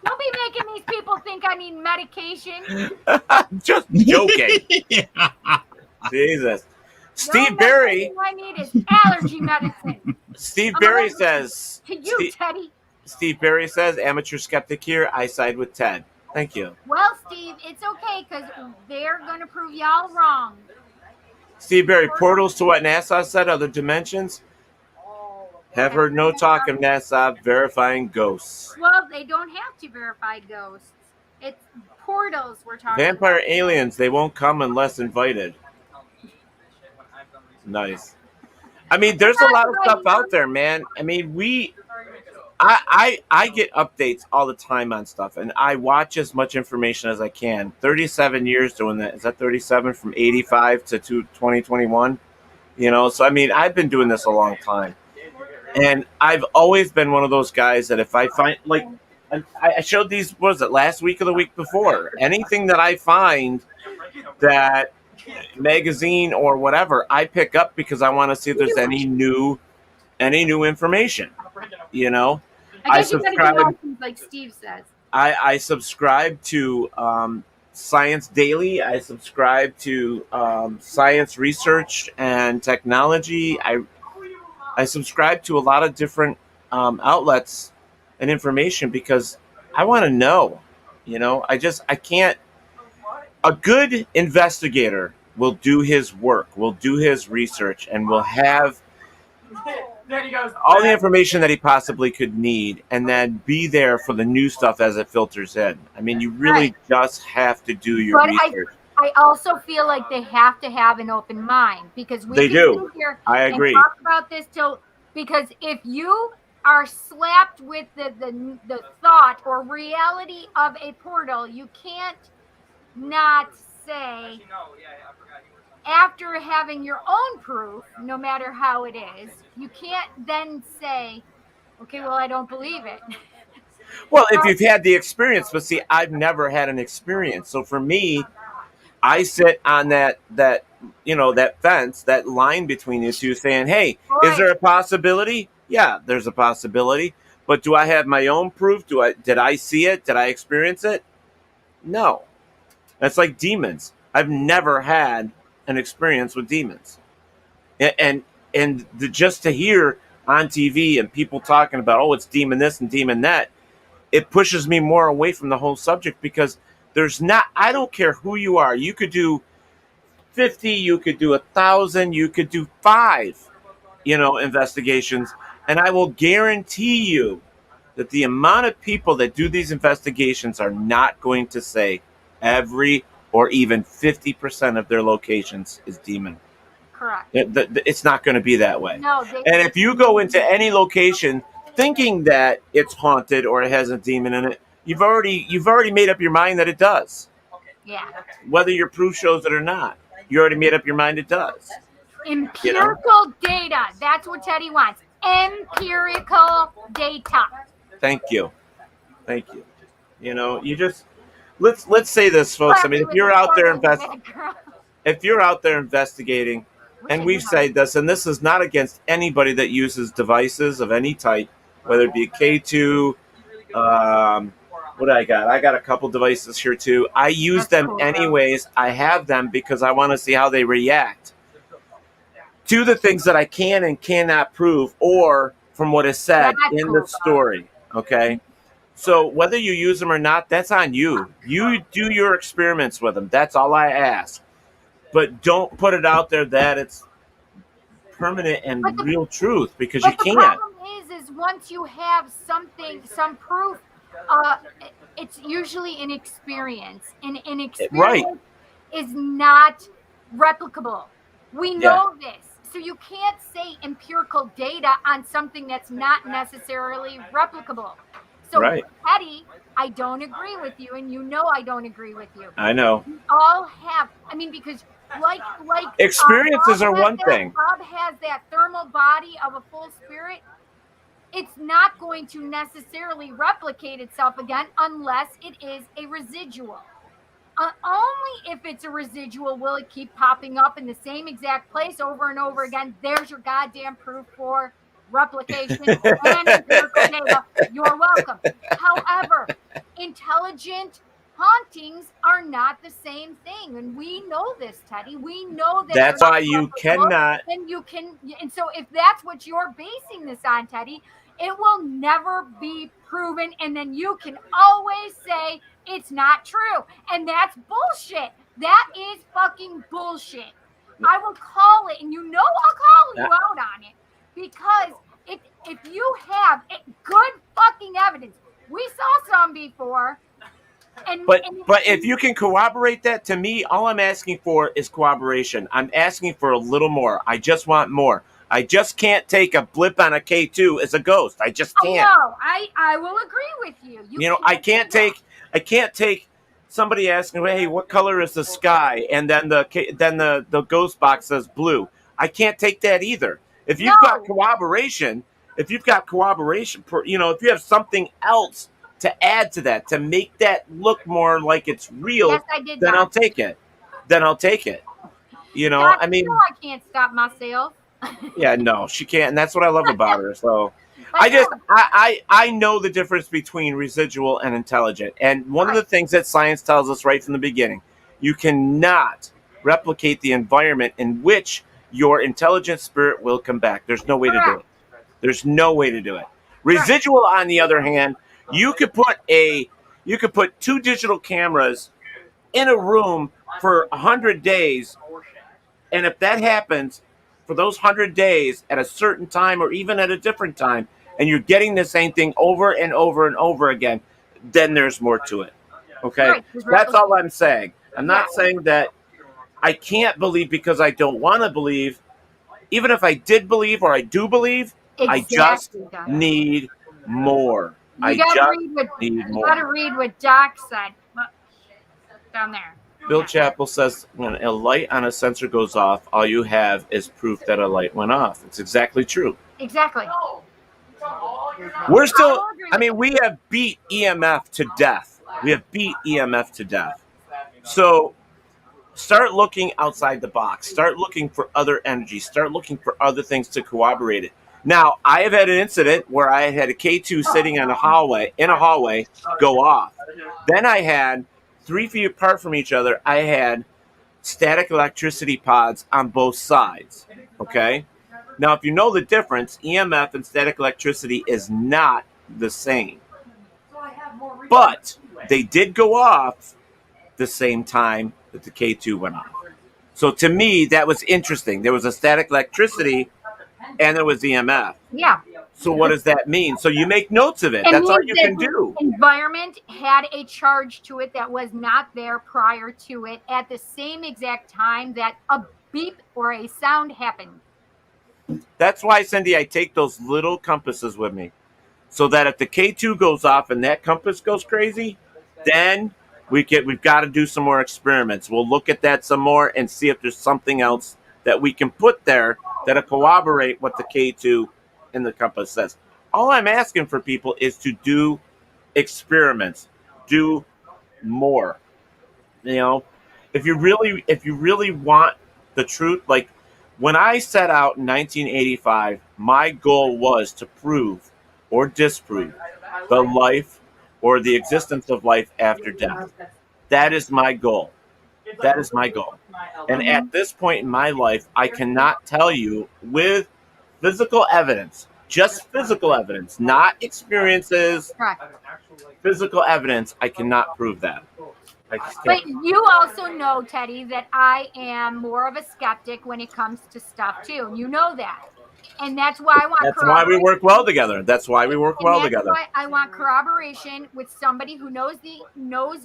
Don't be making these people think I need medication. Just joking. Jesus. Steve Berry. I need is allergy medicine. Steve Berry says. To you, Teddy. Steve Berry says, amateur skeptic here. I side with Ted. Thank you. Well, Steve, it's okay because they're going to prove y'all wrong. Steve Berry, portals to what NASA said, other dimensions. Have heard no talk of NASA verifying ghosts. Well, they don't have to verify ghosts. It's portals we're talking Vampire about. aliens, they won't come unless invited. Nice. I mean, there's a lot of stuff out there, man. I mean, I get updates all the time on stuff, and I watch as much information as I can. 37 years doing that. Is that 37 from 85 to 2021? You know, so I mean, I've been doing this a long time. And I've always been one of those guys that if I find, like, I showed these, what was it, last week or the week before? Anything that I find that magazine or whatever, I pick up because I want to see if there's any new information, you know? I guess you gotta do like Steve says. I subscribe to Science Daily. I subscribe to Science Research and Technology. I subscribe to a lot of different outlets and information because I want to know, you know, I can't. A good investigator will do his work, will do his research, and will have all the information that he possibly could need, and then be there for the new stuff as it filters in. I mean, you really just have to do your research. I also feel like they have to have an open mind because we can sit here I agree. and talk about this because if you are slapped with the thought or reality of a portal, you can't not say after having your own proof, no matter how it is, you can't then say, okay, well, I don't believe it. Well, if you've had the experience, but see, I've never had an experience. So for me, I sit on that fence, that line between you two saying, hey, is there a possibility? Yeah, there's a possibility. But do I have my own proof? Did I see it? Did I experience it? No. That's like demons. I've never had an experience with demons. And just to hear on TV and people talking about, oh, it's demon this and demon that, it pushes me more away from the whole subject because I don't care who you are. You could do 50, you could do 1,000, you could do 5, investigations. And I will guarantee you that the amount of people that do these investigations are not going to say every or even 50% of their locations is demon. Correct. It's not going to be that way. No, and if you go into any location thinking that it's haunted or it has a demon in it, you've already made up your mind that it does. Yeah. Whether your proof shows it or not, you already made up your mind it does. Empirical data. That's what Teddy wants. Empirical data. Thank you. You just let's say this, folks. I mean, if you're out there investigating, and we've said this, and this is not against anybody that uses devices of any type, whether it be a K2, what I got? I got a couple devices here too. I use them anyways. I have them because I want to see how they react to the things that I can and cannot prove, or from what is said in the story. Okay. So whether you use them or not, that's on you. You do your experiments with them. That's all I ask. But don't put it out there that it's permanent and real truth, because you can't. The problem is once you have some proof, it's usually an experience. And an experience is not replicable. We know this. So you can't say empirical data on something that's not necessarily replicable. So, right. Teddy, I don't agree with you, and you know I don't agree with you. I know. We all have, I mean, because like experiences are one thing. Bob has that thermal body of a full spirit. It's not going to necessarily replicate itself again unless it is a residual. Only if it's a residual will it keep popping up in the same exact place over and over again. There's your goddamn proof for replication and empirical data. You're welcome. However, intelligent hauntings are not the same thing, and we know this, Teddy. We know that that's why you cannot. And so if that's what you're basing this on, Teddy, it will never be proven, and then you can always say it's not true, and that's bullshit. That is fucking bullshit. I will call it, and you know I'll call you out on it, because if you have good fucking evidence, we saw some before. But if you can corroborate that, to me, all I'm asking for is corroboration. I'm asking for a little more. I just want more. I just can't take a blip on a K2 as a ghost. I just can't. No, I will agree with you. You know, I can't take somebody asking, "Hey, what color is the sky?" and then the ghost box says blue. I can't take that either. If you've got corroboration, you know, if you have something else to add to that, to make that look more like it's real, yes, I did then that. I'll take it. You know, God, I mean, I can't stop myself. yeah, no, she can't, and that's what I love about her. So I know the difference between residual and intelligent. And one of the things that science tells us right from the beginning, you cannot replicate the environment in which your intelligent spirit will come back. There's no way to do it. There's no way to do it. Residual, on the other hand, you could put 2 digital cameras in a room for 100 days, and if that happens for those 100 days at a certain time or even at a different time, and you're getting the same thing over and over and over again, then there's more to it. Okay? That's all I'm saying. I'm not saying that I can't believe because I don't want to believe. Even if I did believe or I do believe, I just need more. You gotta read what Doc said down there. Bill Chappell says, when a light on a sensor goes off, all you have is proof that a light went off. It's exactly true. Exactly. We're still, I mean, we have beat EMF to death. So start looking outside the box. Start looking for other energies. Start looking for other things to corroborate it. Now, I have had an incident where I had a K2 sitting in a hallway go off. Then I had 3 feet apart from each other, I had static electricity pods on both sides. Okay? Now, if you know the difference, EMF and static electricity is not the same. But they did go off the same time that the K2 went off. So to me, that was interesting. There was a static electricity and there was EMF. Yeah. So what does that mean? So you make notes of it. That's all you can do. The environment had a charge to it that was not there prior to it at the same exact time that a beep or a sound happened. That's why, Cindy, I take those little compasses with me. So that if the K2 goes off and that compass goes crazy, then we've got to do some more experiments. We'll look at that some more and see if there's something else that we can put there that'll corroborate what the K2 in the compass says. All I'm asking for people is to do experiments, do more. You know, if you really want the truth, like when I set out in 1985, my goal was to prove or disprove the life or the existence of life after death. That is my goal. That is my goal. And at this point in my life, I cannot tell you with physical evidence, just physical evidence, not experiences, physical evidence, I cannot prove that. But you also know, Teddy, that I am more of a skeptic when it comes to stuff too. You know that. And that's why I want That's why we work well together. That's why we work well together. Why I want corroboration with somebody who knows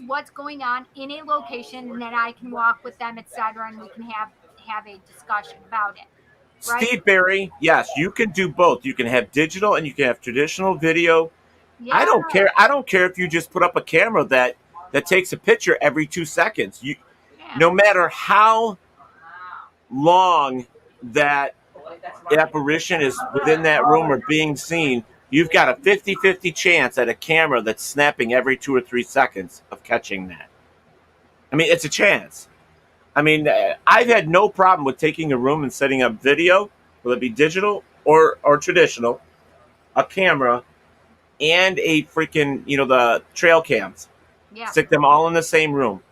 what's going on in a location, and then I can walk with them, etc., and we can have a discussion about it. right? Steve Barry, yes, you can do both. You can have digital and you can have traditional video. Yeah. I don't care. I don't care if you just put up a camera that takes a picture every 2 seconds. No matter how long that apparition is within that room or being seen, you've got a 50-50 chance at a camera that's snapping every 2 or 3 seconds of catching that. I mean, it's a chance. I mean, I've had no problem with taking a room and setting up video, whether it be digital or traditional, a camera, and a freaking, the trail cams. Yeah. Stick them all in the same room.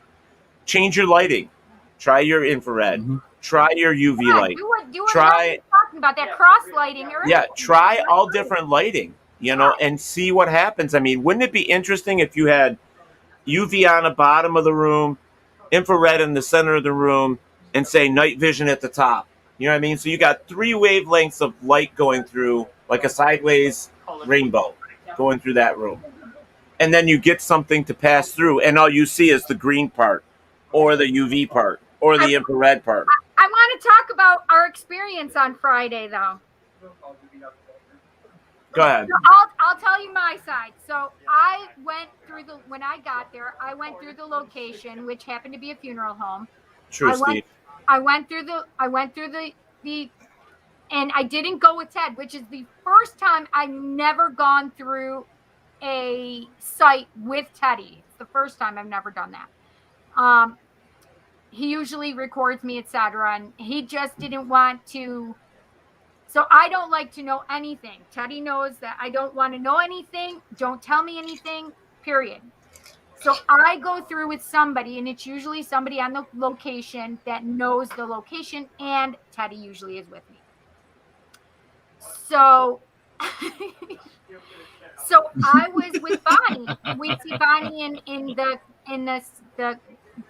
Change your lighting. Try your infrared. Mm-hmm. Try your UV light. Do what Try, you're talking about, that cross lighting. yeah, try all different lighting, and see what happens. I mean, wouldn't it be interesting if you had UV on the bottom of the room, infrared in the center of the room, and say night vision at the top? You know what I mean? So you got 3 wavelengths of light going through, like a sideways rainbow going through that room. And then you get something to pass through, and all you see is the green part, or the UV part, or the infrared part. I want to talk about our experience on Friday, though. Go ahead. So I'll tell you my side. So I went through when I got there, I went through the location, which happened to be a funeral home. True, Steve. I went through the and I didn't go with Ted, which is the first time I've never gone through a site with Teddy. It's the first time I've never done that. He usually records me, etc., and he just didn't want to. So I don't like to know anything. Teddy knows that I don't want to know anything. Don't tell me anything, period. So I go through with somebody, and it's usually somebody on the location that knows the location, and Teddy usually is with me. So so I was with Bonnie. We see Bonnie in the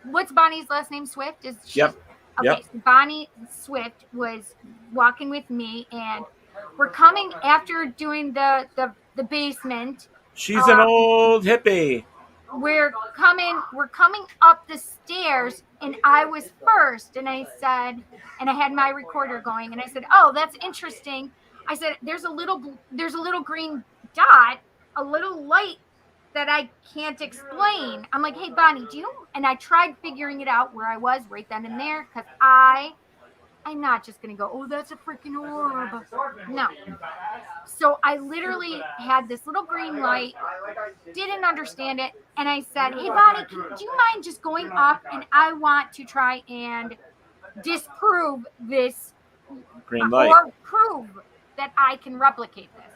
what's Bonnie's last name? Swift? Is she? Yep. Okay, Yep. so Bonnie Swift was walking with me, and we're coming after doing the basement. She's an old hippie. We're coming up the stairs, and I was first, and I said, and I had my recorder going, and I said, "Oh, that's interesting." I said, there's a little green dot, a little light that I can't explain. I'm like, "Hey, Bonnie, do you?" And I tried figuring it out where I was right then and there, because I'm not just going to go, "Oh, that's a freaking orb." No. So I literally had this little green light, didn't understand it, and I said, "Hey, Bonnie, do you mind just going up? And I want to try and disprove this Green light. Or prove that I can replicate this."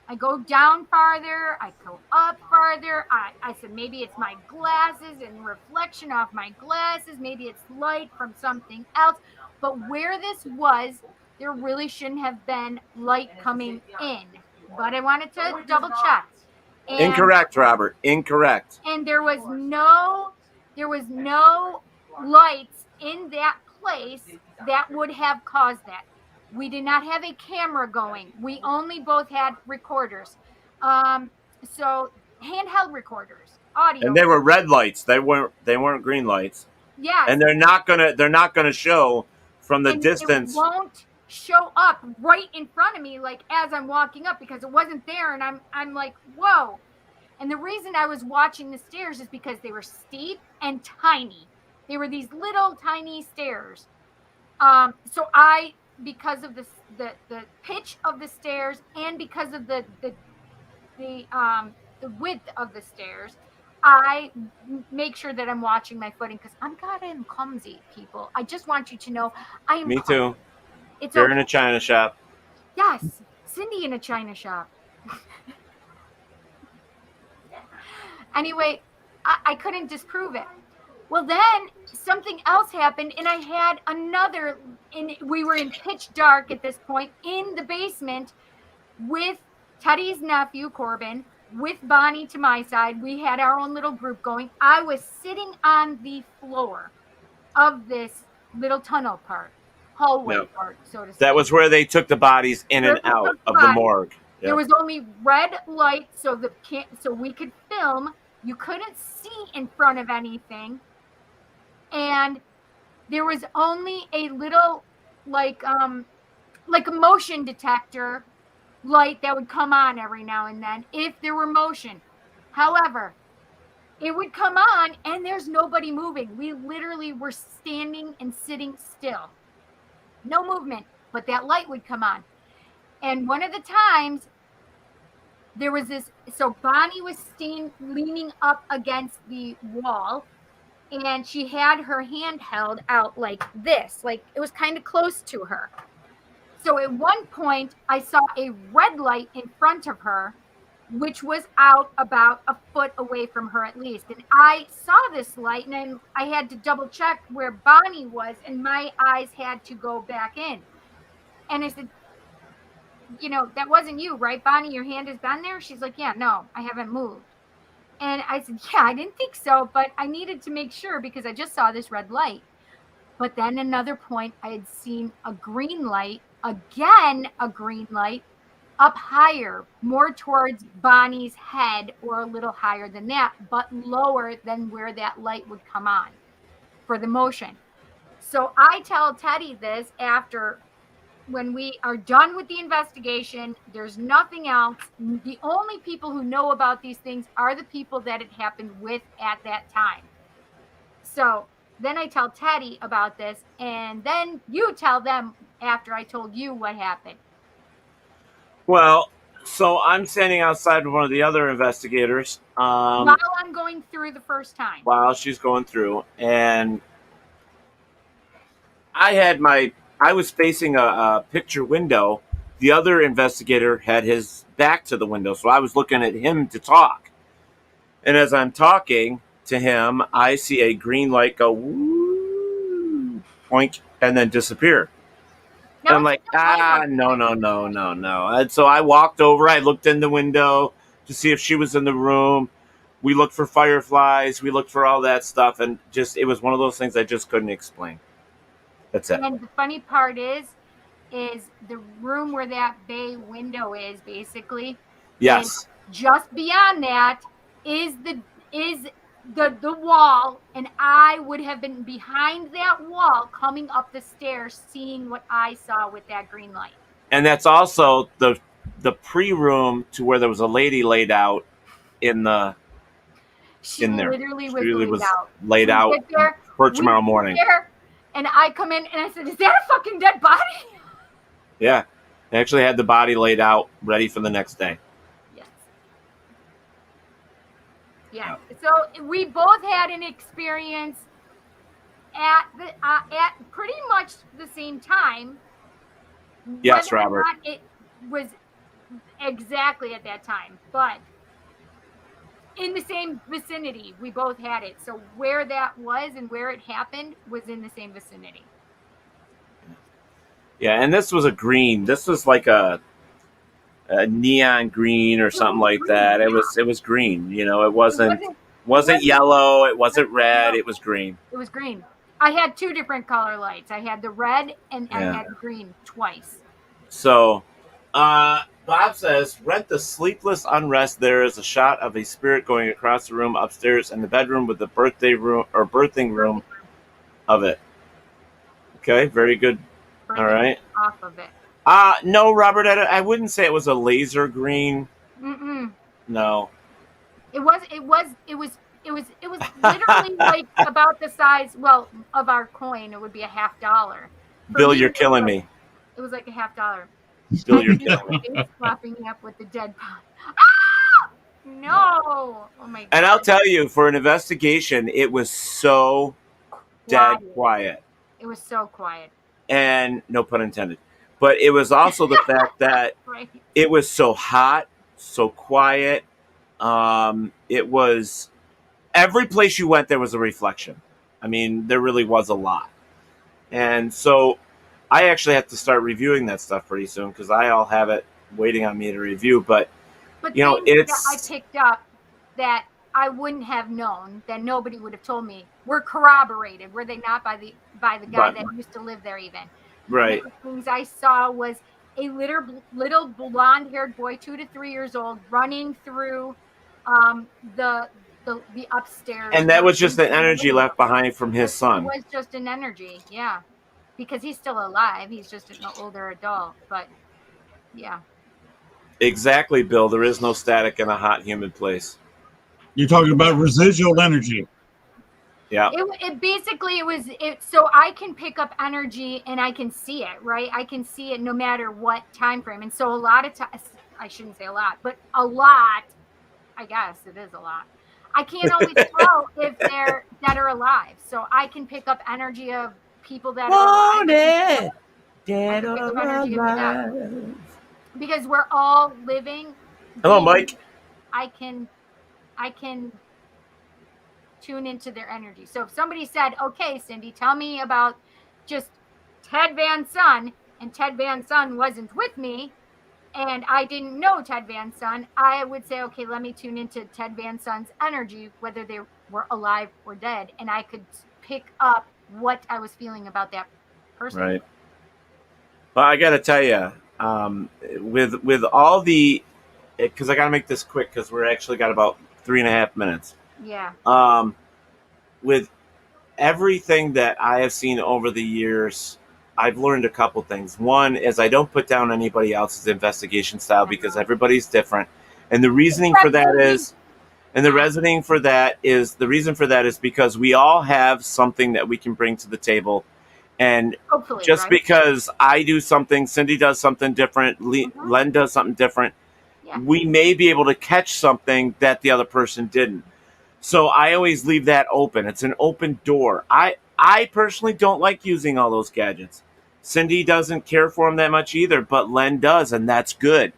I go down farther. I go up farther. I said, maybe it's my glasses and reflection off my glasses. Maybe it's light from something else. But where this was, there really shouldn't have been light coming in. But I wanted to double check. And, Incorrect, Robert. Incorrect. And there was no lights in that place that would have caused that. We did not have a camera going. We only both had recorders. So handheld recorders, audio. And they were red lights. They weren't green lights. Yes. And they're not gonna show from the distance. It won't show up right in front of me, like as I'm walking up, because it wasn't there, and I'm like, whoa. And the reason I was watching the stairs is because they were steep and tiny. They were these little tiny stairs. So because of the pitch of the stairs, and because of the width of the stairs, I make sure that I'm watching my footing, because I'm goddamn clumsy, people. I just want you to know I am. Me too. It's You're okay. in a china shop. Yes, Cindy in a china shop. Anyway, I couldn't disprove it. Well, then something else happened, and I had another, and we were in pitch dark at this point in the basement with Teddy's nephew, Corbin, with Bonnie to my side. We had our own little group going. I was sitting on the floor of this little tunnel part, hallway part, so to say. That was where they took the bodies in and out of the morgue. Yep. There was only red light, so we could film. You couldn't see in front of anything. And there was only a little, like a motion detector light that would come on every now and then if there were motion. However, it would come on and there's nobody moving. We literally were standing and sitting still. No movement, but that light would come on. And one of the times there was this, so Bonnie was leaning up against the wall, and she had her hand held out like this, like it was kind of close to her. So at one point, I saw a red light in front of her, which was out about a foot away from her at least. And I saw this light, and I had to double check where Bonnie was, and my eyes had to go back in. And I said, you know, that wasn't you, right, Bonnie? Your hand has been there? She's like, yeah, no, I haven't moved. And I said, yeah, I didn't think so, but I needed to make sure because I just saw this red light. But then another point, I had seen a green light, again, a green light up higher, more towards Bonnie's head or a little higher than that, but lower than where that light would come on for the motion. So I tell Teddy this after, when we are done with the investigation, there's nothing else. The only people who know about these things are the people that it happened with at that time. So then I tell Teddy about this, and then you tell them after I told you what happened. Well, so I'm standing outside with one of the other investigators. While I'm going through the first time. While she's going through, and I was facing a picture window. The other investigator had his back to the window, so I was looking at him to talk. And as I'm talking to him, I see a green light go woo, poink, and then disappear. And I'm like, no. And so I walked over, I looked in the window to see if she was in the room. We looked for fireflies, we looked for all that stuff, and just, it was one of those things I just couldn't explain. That's it. And the funny part is the room where that bay window is, basically. Yes. Just beyond that is the wall, and I would have been behind that wall, coming up the stairs, seeing what I saw with that green light. And that's also the pre-room to where there was a lady laid out in there. She literally was laid out for tomorrow morning. And I come in and I said, is that a fucking dead body? Yeah. They actually had the body laid out, ready for the next day. Yes. Yeah. So we both had an experience at pretty much the same time. Yes, Robert. It was exactly at that time, but in the same vicinity, we both had it. So where that was and where it happened was in the same vicinity. Yeah, and this was a green. This was like a neon green or something like that. It was green. You know, it wasn't yellow. It wasn't red. It was green. It was green. I had two different color lights. I had the red and I had the green twice. So, Bob says, rent the sleepless unrest. There is a shot of a spirit going across the room upstairs and the bedroom with the birthing room of it. Okay, very good. All right. Off of it. No, Robert, I wouldn't say it was a laser green. Mm-mm. No. It was literally like about the size, of our coin. It would be $50. Bill, you're killing me. It was like $50. Bill, you're killing me. Flopping up with the dead body. Ah! No. Oh my God. And I'll tell you, for an investigation, it was so dead quiet. It was so quiet. And no pun intended. But it was also the fact that right. It was so hot, so quiet. It was, every place you went, there was a reflection. I mean, there really was a lot. And so I actually have to start reviewing that stuff pretty soon because I all have it waiting on me to review. But you know, it's, I picked up that I wouldn't have known, that nobody would have told me, were corroborated, were they not, by the guy that used to live there even. Right. The things I saw was a little blonde-haired boy, 2 to 3 years old, running through the upstairs. And that was just the energy left behind from his son. It was just an energy, yeah. because he's still alive. He's just an older adult, but yeah. Exactly, Bill. There is no static in a hot, humid place. You're talking about residual energy. Yeah. It basically was it. So I can pick up energy and I can see it, right? I can see it no matter what time frame. And so a lot of times, I shouldn't say a lot, but a lot, I guess it is a lot. I can't always tell if they're dead or alive. So I can pick up energy of people that are alive. Dead or alive. Because we're all living. Hello, Mike. I can tune into their energy. So if somebody said, okay, Cindy, tell me about just Ted Van Son, and Ted Van Son wasn't with me, and I didn't know Ted Van Son, I would say, okay, let me tune into Ted Van Son's energy, whether they were alive or dead, and I could pick up what I was feeling about that person. Right. Well, I got to tell you, with all the, because I got to make this quick because we're actually got about 3.5 minutes. Yeah. With everything that I have seen over the years, I've learned a couple things. One is I don't put down anybody else's investigation style because everybody's different. And the reasoning for that is, the reason for that is because we all have something that we can bring to the table. And hopefully, just because I do something, Cindy does something different, Len does something different, we may be able to catch something that the other person didn't. So I always leave that open. It's an open door. I personally don't like using all those gadgets. Cindy doesn't care for them that much either, but Len does, and that's good.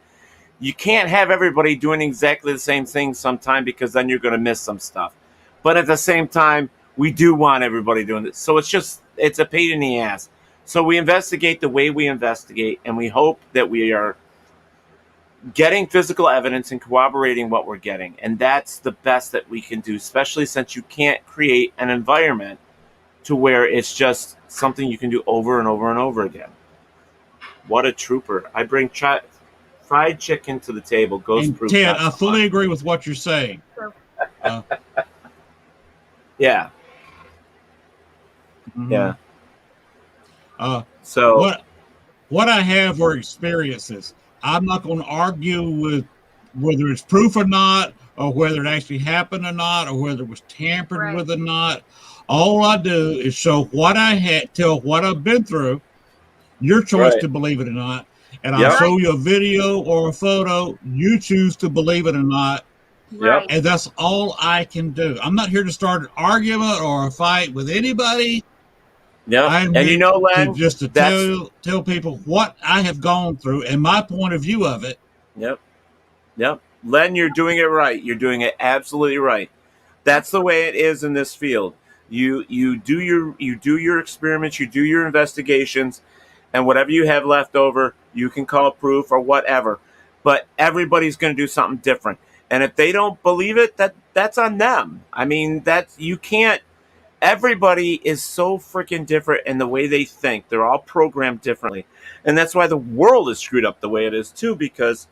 You can't have everybody doing exactly the same thing sometime because then you're going to miss some stuff. But at the same time, we do want everybody doing it. So it's a pain in the ass. So we investigate the way we investigate, and we hope that we are getting physical evidence and corroborating what we're getting. And that's the best that we can do, especially since you can't create an environment to where it's just something you can do over and over and over again. What a trooper. I bring fried chicken to the table. Ghost proof. Ted, I fully agree with what you're saying. Yeah. Mm-hmm. Yeah. So what I have are experiences. I'm not going to argue with whether it's proof or not, or whether it actually happened or not, or whether it was tampered with or not. All I do is show what I had, tell what I've been through, your choice to believe it or not, and I'll show you a video or a photo. You choose to believe it or not. Yep. And that's all I can do. I'm not here to start an argument or a fight with anybody. Yeah, I'm and you know, Len, just to tell people what I have gone through and my point of view of it. Yep. Len, you're doing it right. You're doing it absolutely right. That's the way it is in this field. You do your experiments, you do your investigations, and whatever you have left over, you can call proof or whatever. But everybody's going to do something different, and if they don't believe it, that's on them. I mean, you can't. Everybody is so freaking different in the way they think. They're all programmed differently. And that's why the world is screwed up the way it is, too, because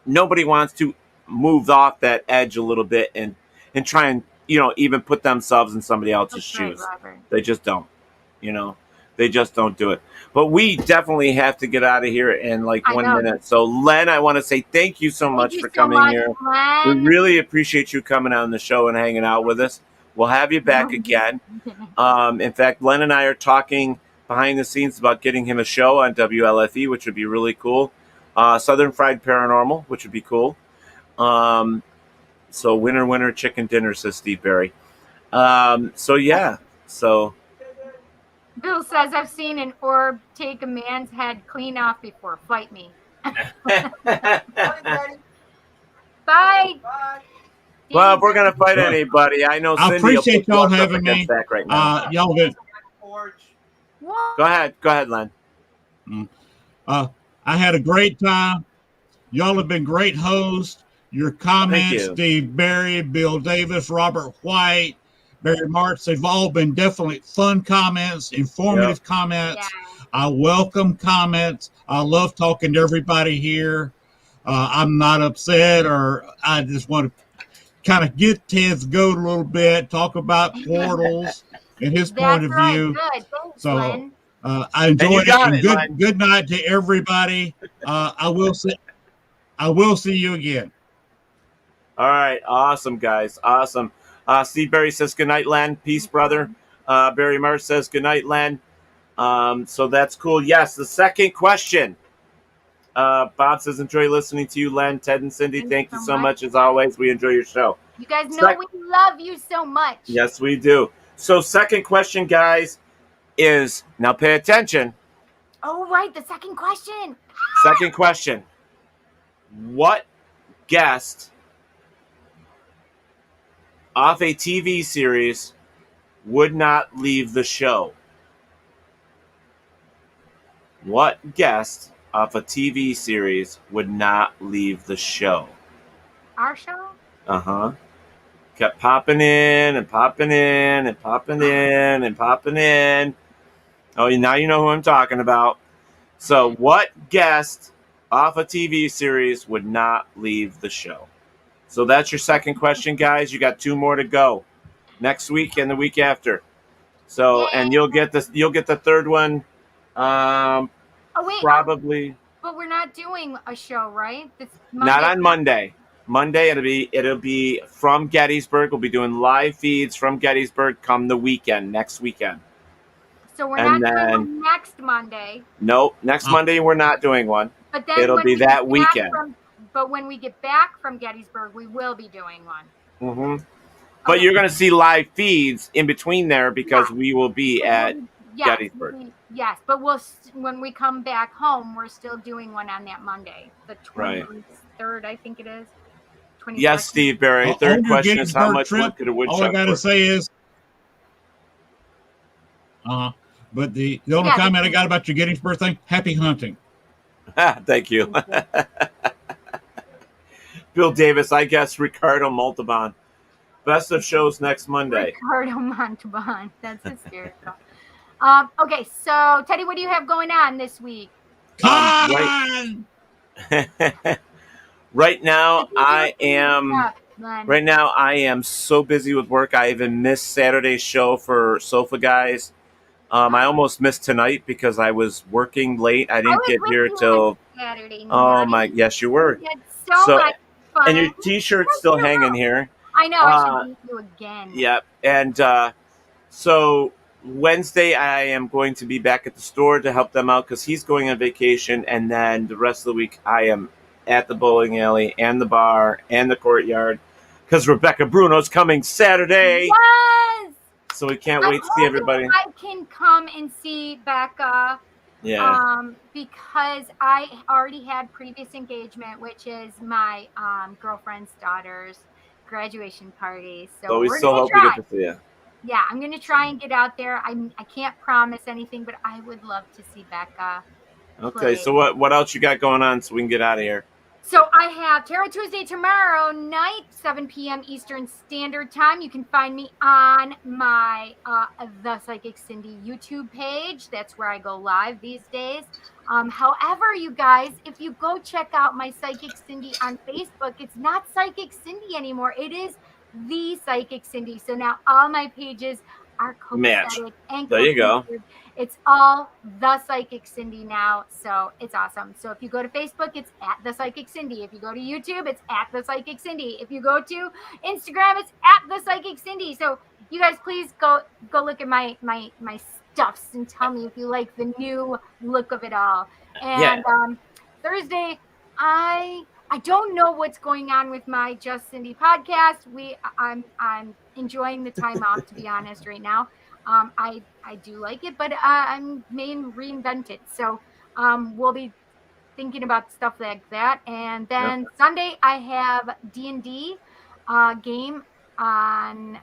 nobody wants to move off that edge a little bit and try and, even put themselves in somebody else's shoes. They just don't. They just don't do it. But we definitely have to get out of here in 1 minute. So, Len, I want to say thank you so much for coming here. Len. We really appreciate you coming on the show and hanging out with us. We'll have you back again. In fact, Len and I are talking behind the scenes about getting him a show on WLFE, which would be really cool. Southern Fried Paranormal, which would be cool. So winner, chicken dinner, says Steve Barry. So Bill says, I've seen an orb take a man's head clean off before. Fight me. Bye. Well, if we're going to fight anybody, I know Cindy. I appreciate y'all having me. Right now. Y'all been. Go ahead, Len. I had a great time. Y'all have been great hosts. Your comments, Steve Barry, Bill Davis, Robert White, Barry Martz, they've all been definitely fun comments, informative comments. Yeah. I welcome comments. I love talking to everybody here. I'm not upset, or I just want to kind of get Ted's goat a little bit, talk about portals and his point of view. Good. Thanks, so Len. I enjoyed it. And Len. good night to everybody. I will see you again. All right. Awesome, guys. Awesome. Steve Berry says good night, Len. Peace, brother. Barry Marsh says good night, Len. So that's cool. Yes, the second question. Bob says, enjoy listening to you, Len, Ted, and Cindy. Thank you so much. As always, we enjoy your show. You guys know we love you so much. Yes, we do. So second question, guys, is, now pay attention. Oh, right, the second question. Second question. What guest off a TV series would not leave the show? What guest off a TV series would not leave the show? Our show? Uh-huh. Kept popping in and popping in and popping in and popping in. Oh, now you know who I'm talking about. So what guest off a TV series would not leave the show? So that's your second question, guys. You got 2 more to go. Next week and the week after. So, and you'll get the third one probably. But we're not doing a show, right? Not on Monday. Monday it'll be from Gettysburg. We'll be doing live feeds from Gettysburg come the weekend, next weekend. So we're not doing one next Monday. Nope, next Monday we're not doing one. But then it'll be that weekend. But when we get back from Gettysburg, we will be doing one. Mm-hmm. But you're going to see live feeds in between there because we will be at Gettysburg. Yes, but when we come back home, we're still doing one on that Monday, the 23rd, I think it is. Yes, Steve Barry. Third question is, how much wood could a woodchuck All I got to say is, but the only comment I got about your Gettysburg thing, happy hunting. Thank you. Bill Davis, I guess Ricardo Montalban. Best of shows next Monday. Ricardo Montalban. That's hysterical. Okay, so Teddy, what do you have going on this week? Right now, I am so busy with work. I even missed Saturday's show for Sofa Guys. I almost missed tonight because I was working late. I didn't get here till Saturday night. Oh my! Yes, you were. We had so much fun. And your T-shirt's still hanging here. I know. I should meet you again. Yep. And so Wednesday, I am going to be back at the store to help them out because he's going on vacation, and then the rest of the week I am at the bowling alley and the bar and the courtyard because Rebecca Bruno's coming Saturday. Yes. So we can't wait to see everybody. I can come and see Becca. Yeah. Because I already had previous engagement, which is my girlfriend's daughter's graduation party. So we so hope we get to see you. Yeah, I'm going to try and get out there. I can't promise anything, but I would love to see Becca. Okay, so what else you got going on so we can get out of here? So I have Tarot Tuesday tomorrow night, 7 p.m. Eastern Standard Time. You can find me on my The Psychic Cindy YouTube page. That's where I go live these days. However, you guys, if you go check out my Psychic Cindy on Facebook, it's not Psychic Cindy anymore. It is The Psychic Cindy. So now all my pages are copacetic and there you go. It's all The Psychic Cindy now, so it's awesome. So if you go to Facebook, it's at The Psychic Cindy. If you go to YouTube, it's at The Psychic Cindy. If you go to Instagram, it's at The Psychic Cindy. So you guys, please go look at my stuffs and tell me if you like the new look of it all. And Thursday, I don't know what's going on with my Just Cindy podcast. I'm enjoying the time off, to be honest, right now. I do like it, but I'm reinvent it. So we'll be thinking about stuff like that. And then Sunday I have D&D game on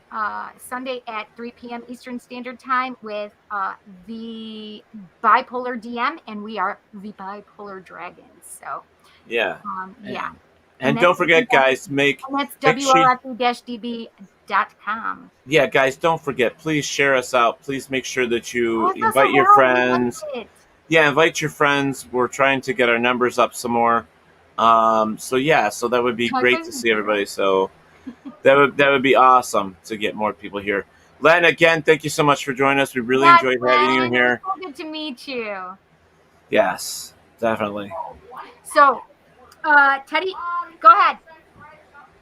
Sunday at 3 p.m. Eastern Standard Time with the Bipolar DM, and we are the Bipolar Dragons. So yeah. And don't forget, guys, that's WLFE-DB.com. Yeah, guys, don't forget. Please share us out. Please make sure that you invite your friends. Yeah, invite your friends. We're trying to get our numbers up some more. So that would be great to see everybody. So that would be awesome to get more people here. Len, again, thank you so much for joining us. We really enjoyed having you here. So good to meet you. Yes, definitely. So, Teddy, go ahead.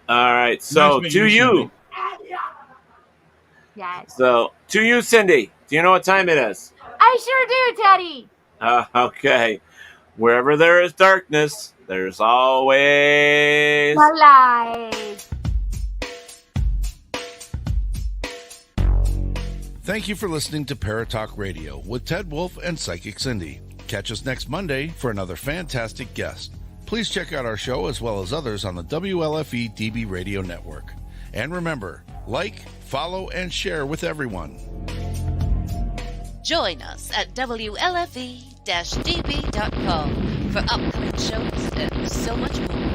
All right. So Nice to you. Yes. So to you, Cindy. Do you know what time it is? I sure do, Teddy. Okay. Wherever there is darkness, there's always the light. Thank you for listening to Paratalk Radio with Ted Wolf and Psychic Cindy. Catch us next Monday for another fantastic guest. Please check out our show as well as others on the WLFE DB Radio Network. And remember, like, follow, and share with everyone. Join us at WLFE-DB.com for upcoming shows and so much more.